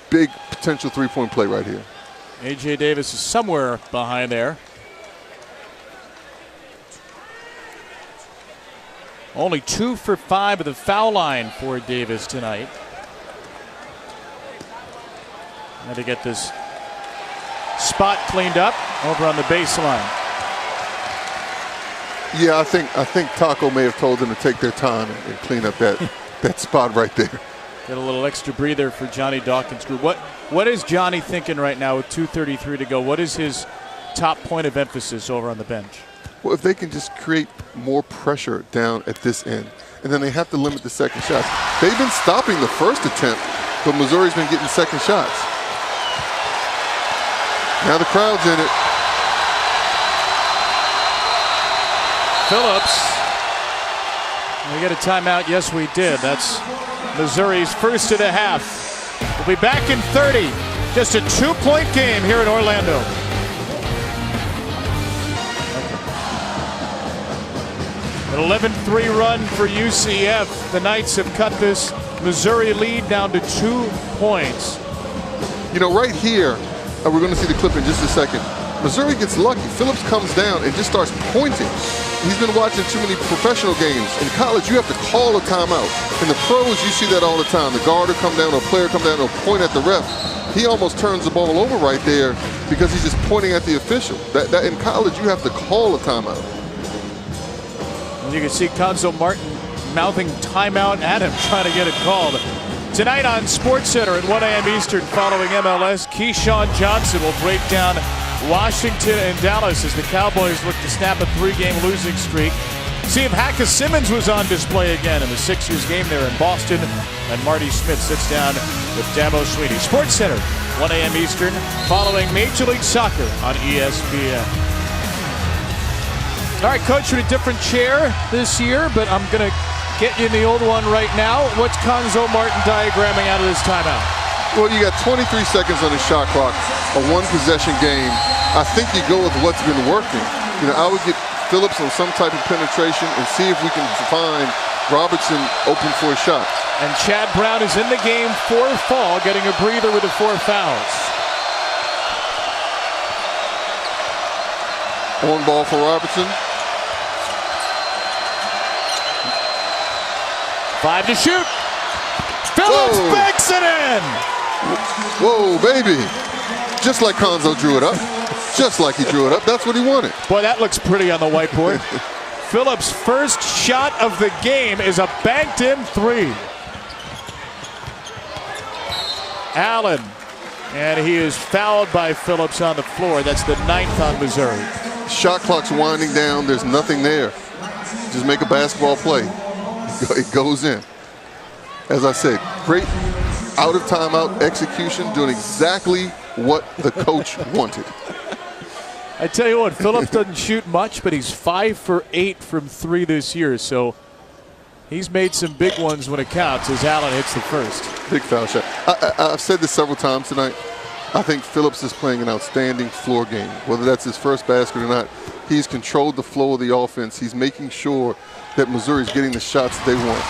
Big potential three-point play right here. A.J. Davis is somewhere behind there. Only 2 for 5 at the foul line for Davis tonight. Had to get this spot cleaned up over on the baseline. Yeah, I think Taco may have told them to take their time and clean up that that spot right there. Get a little extra breather for Johnny Dawkins' group. What is Johnny thinking right now with 2:33 to go? What is his top point of emphasis over on the bench? Well, if they can just create more pressure down at this end, and then they have to limit the second shots. They've been stopping the first attempt, but Missouri's been getting second shots. Now the crowd's in it. Phillips. We get a timeout. Yes, we did. That's Missouri's first of the half. We'll be back in 30. Just a 2-point game here in Orlando. An 11-3 run for UCF. The Knights have cut this Missouri lead down to 2 points. You know, right here, we're going to see the clip in just a second. Missouri gets lucky. Phillips comes down and just starts pointing. He's been watching too many professional games. In college, you have to call a timeout. In the pros, you see that all the time. The guard will come down, or a player come down, or point at the ref. He almost turns the ball over right there because he's just pointing at the official. That in college, you have to call a timeout. You can see Conzo Martin mouthing timeout at him, trying to get it called. Tonight on SportsCenter at 1 a.m. Eastern, following MLS, Keyshawn Johnson will break down Washington and Dallas as the Cowboys look to snap a 3-game losing streak. See if Hacka Simmons was on display again in the Sixers game there in Boston. And Marty Smith sits down with Dabo Sweeney. SportsCenter, 1 a.m. Eastern, following Major League Soccer on ESPN. All right, Coach, with a different chair this year, but I'm going to get you in the old one right now. What's Conzo Martin diagramming out of this timeout? Well, you got 23 seconds on the shot clock, a one-possession game. I think you go with what's been working. You know, I would get Phillips on some type of penetration and see if we can find Robertson open for a shot. And Chad Brown is in the game for fall, getting a breather with the 4 fouls. On ball for Robertson. 5 to shoot. Phillips banks it in. Whoa, baby. Just like Conzo drew it up. Just like he drew it up. That's what he wanted. Boy, that looks pretty on the whiteboard. Phillips' first shot of the game is a banked-in 3. Allen. And he is fouled by Phillips on the floor. That's the 9th on Missouri. Shot clock's winding down. There's nothing there. Just make a basketball play. It goes in. As I said, great out of timeout execution, doing exactly what the coach wanted. I tell you what, Phillips doesn't shoot much, but he's 5 for 8 from 3 this year. So he's made some big ones when it counts as Allen hits the first. Big foul shot. I've said this several times tonight. I think Phillips is playing an outstanding floor game. Whether that's his first basket or not, he's controlled the flow of the offense. He's making sure that Missouri's getting the shots they want.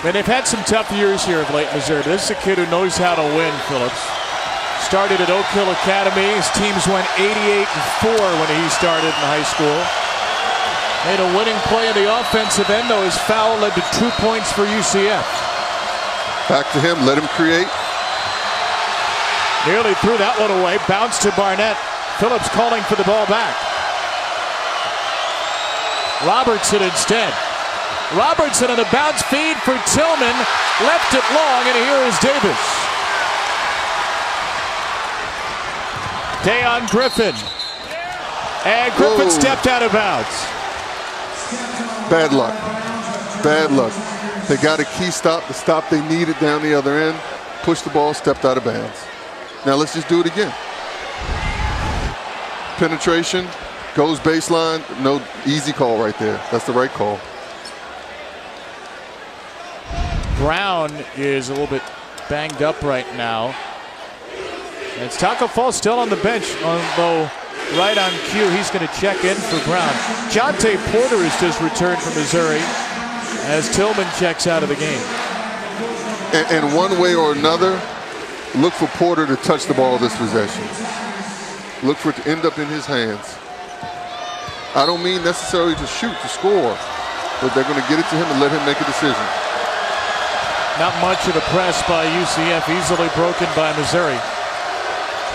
And they've had some tough years here of late, Missouri. This is a kid who knows how to win, Phillips. Started at Oak Hill Academy. His teams went 88-4 when he started in high school. Made a winning play in the offensive end, though his foul led to 2 points for UCF. Back to him, let him create. Nearly threw that one away. Bounce to Barnett. Phillips calling for the ball back. Robertson instead. Robertson on a bounce feed for Tillman. Left it long, and here is Davis. Dayon Griffin. And Griffin stepped out of bounds. Bad luck. Bad luck. They got a key stop, the stop they needed down the other end. Pushed the ball, stepped out of bounds. Now let's just do it again. Penetration, goes baseline. No, easy call right there. That's the right call. Brown is a little bit banged up right now. And it's Taco Fall still on the bench, although right on cue, he's going to check in for Brown. Jonte Porter has just returned from Missouri as Tillman checks out of the game. And one way or another, look for Porter to touch the ball this possession. Look for it to end up in his hands. I don't mean necessarily to shoot, to score, but they're going to get it to him and let him make a decision. Not much of the press by UCF, easily broken by Missouri.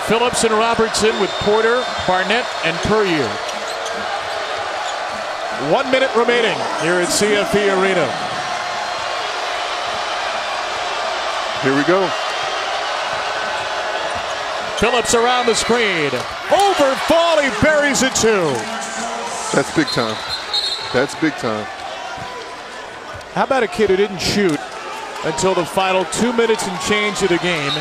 Phillips and Robertson with Porter, Barnett, and Puryear. 1 minute remaining here at CFE Arena. Here we go. Phillips around the screen. Over Foley, buries it too. That's big time. That's big time. How about a kid who didn't shoot until the final 2 minutes and change of the game,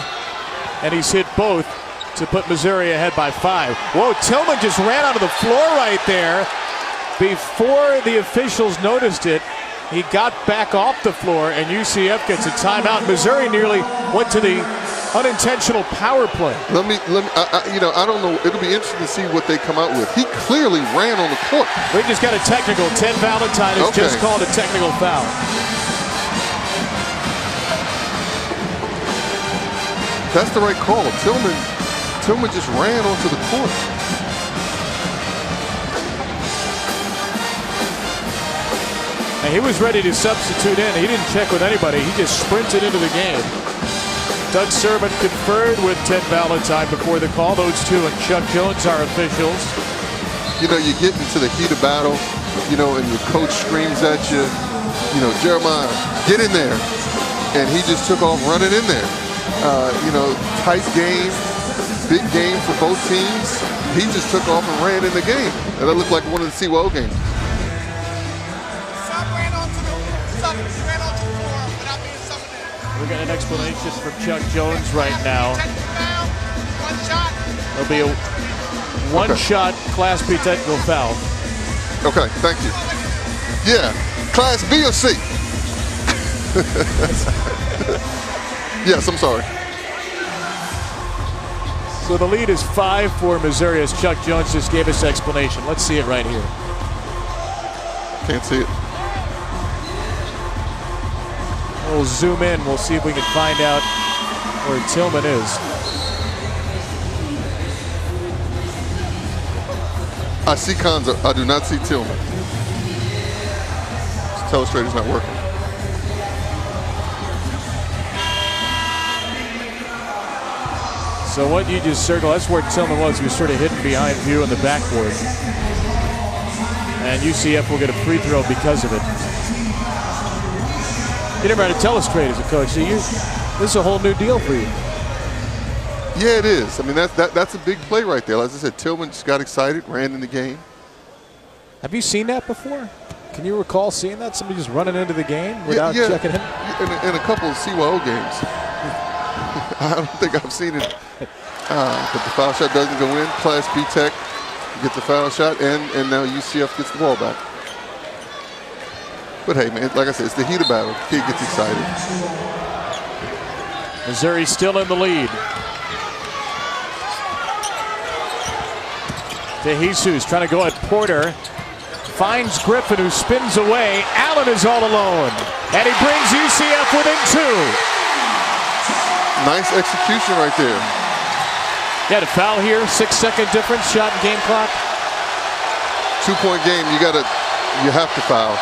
and he's hit both to put Missouri ahead by 5. Whoa, Tillman just ran onto the floor right there. Before the officials noticed it, he got back off the floor, and UCF gets a timeout. Missouri nearly went to the unintentional power play. I don't know. It'll be interesting to see what they come out with. He clearly ran on the court. We just got a technical. Ted Valentine has just called a technical foul. That's the right call. Tillman just ran onto the court. And he was ready to substitute in. He didn't check with anybody. He just sprinted into the game. Doug Sermon conferred with Ted Valentine before the call. Those two and Chuck Jones are officials. You get into the heat of battle, and your coach screams at you, Jeremiah, get in there. And he just took off running in there. Tight game, big game for both teams. He just took off and ran in the game. And that looked like one of the Seawell games. We're getting an explanation from Chuck Jones right now. There'll be a one-shot Class B technical foul. Okay, thank you. Yeah, Class B or C? Yes, I'm sorry. So the lead is 5 for Missouri as Chuck Jones just gave us explanation. Let's see it right here. Can't see it. We'll zoom in. We'll see if we can find out where Tillman is. I see Konza. I do not see Tillman. This telestrator's not working. So what you just circled, that's where Tillman was. He was sort of hidden behind view on the backboard. And UCF will get a free throw because of it. You never had a telestrate as a coach, so this is a whole new deal for you. Yeah, it is. I mean, that's a big play right there. As I said, Tillman just got excited, ran in the game. Have you seen that before? Can you recall seeing that? Somebody just running into the game without checking him? In a couple of CYO games. I don't think I've seen it. But the foul shot doesn't go in. Class B Tech gets the foul shot, and now UCF gets the ball back. But hey, man, like I said, it's the heat of battle. The kid gets excited. Missouri still in the lead. De Jesus trying to go at Porter. Finds Griffin, who spins away. Allen is all alone. And he brings UCF within 2. Nice execution right there. Got a foul here. 6-second difference. Shot and game clock. 2-point game. You have to foul.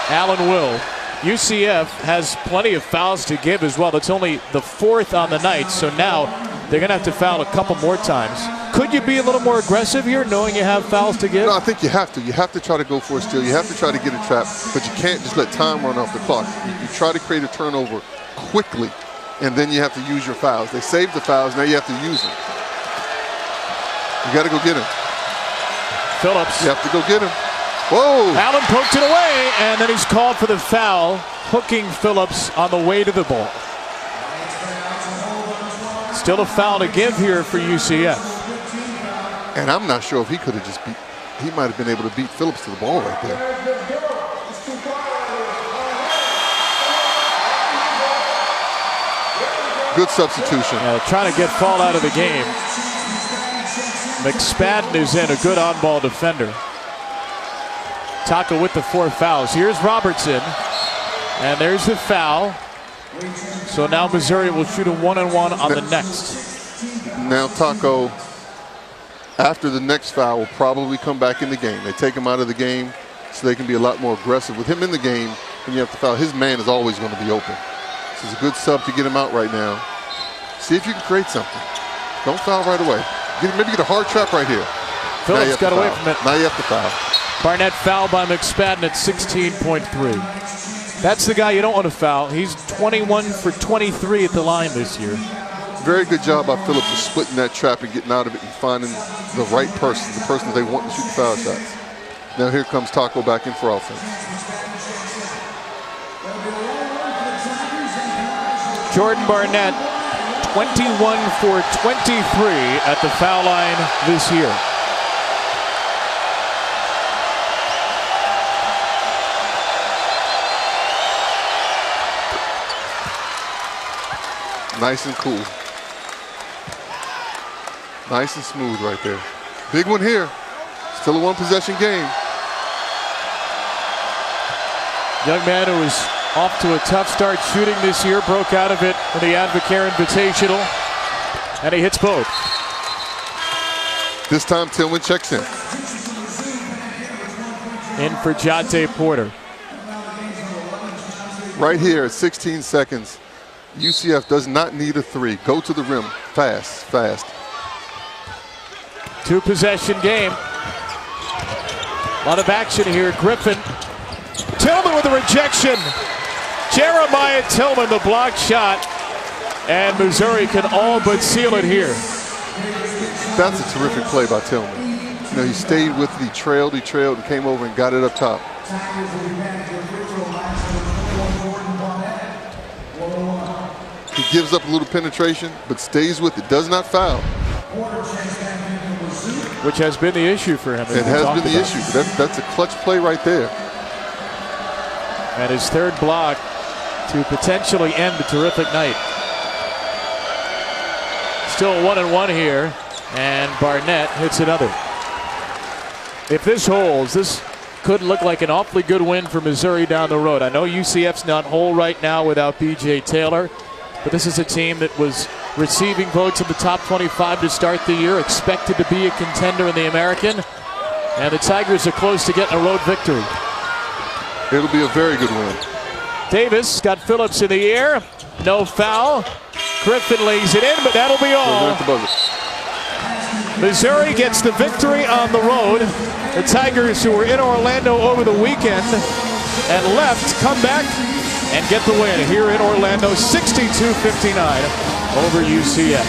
Allen will. UCF has plenty of fouls to give as well. That's only the 4th on the night, so now they're going to have to foul a couple more times. Could you be a little more aggressive here, knowing you have fouls to give? No, I think you have to. You have to try to go for a steal. You have to try to get a trap, but you can't just let time run off the clock. You try to create a turnover quickly, and then you have to use your fouls. They saved the fouls. Now you have to use them. You got to go get him. Phillips. You have to go get him. Whoa! Allen poked it away, and then he's called for the foul, hooking Phillips on the way to the ball. Still a foul to give here for UCF. And I'm not sure if he could have just beat, he might have been able to beat Phillips to the ball right there. Good substitution. Trying to get fall out of the game. McSpadden is in, a good on-ball defender. Taka with the 4 fouls. Here's Robertson. And there's the foul. So now Missouri will shoot a 1-and-1 on the next. Now Taco, after the next foul, will probably come back in the game. They take him out of the game so they can be a lot more aggressive. With him in the game, when you have to foul, his man is always going to be open. This is a good sub to get him out right now. See if you can create something. Don't foul right away. Maybe get a hard trap right here. Phillips got away from it. Now you have to foul. Barnett fouled by McSpadden at 16.3. That's the guy you don't want to foul. He's 21 for 23 at the line this year. Very good job by Phillips of splitting that trap and getting out of it and finding the right person, the person they want to shoot the foul shots. Now here comes Taco back in for offense. Jordan Barnett, 21 for 23 at the foul line this year. Nice and cool. Nice and smooth right there. Big one here. Still a one-possession game. Young man who was off to a tough start shooting this year, broke out of it in the Advocare Invitational, and he hits both. This time Tillman checks in. In for Jonte Porter. Right here at 16 seconds, UCF does not need a three. Go to the rim fast, fast. Two-possession game. A lot of action here. Griffin. Tillman with a rejection. Jeremiah Tillman, the blocked shot. And Missouri can all but seal it here. That's a terrific play by Tillman. You know, he stayed with the trailed, and came over and got it up top. He gives up a little penetration, but stays with it, does not foul. Which has been the issue for him. It has been the issue. That's a clutch play right there. And his third block to potentially end a terrific night. Still 1-and-1 here, and Barnett hits another. If this holds, this could look like an awfully good win for Missouri down the road. I know UCF's not whole right now without B.J. Taylor, but this is a team that was receiving votes in the top 25 to start the year, expected to be a contender in the American, and the Tigers are close to getting a road victory. It'll be a very good win. Davis got Phillips in the air, no foul. Griffin lays it in, but that'll be all. Missouri gets the victory on the road. The Tigers, who were in Orlando over the weekend and left, come back and get the win here in Orlando, 62-59 over UCF.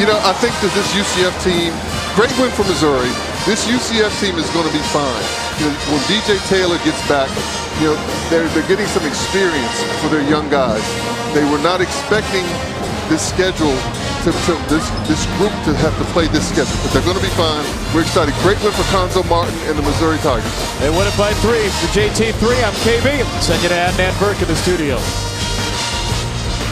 You know, I think that this UCF team, great win for Missouri. This UCF team is going to be fine. You know, when B.J. Taylor gets back, you know, they're getting some experience for their young guys. They were not expecting this schedule, this group to have to play this schedule, but they're going to be fine. We're excited. Great win for Conzo Martin and the Missouri Tigers. They win it by 3. For JT3, I'm KB. Send you to Adnan Burke in the studio.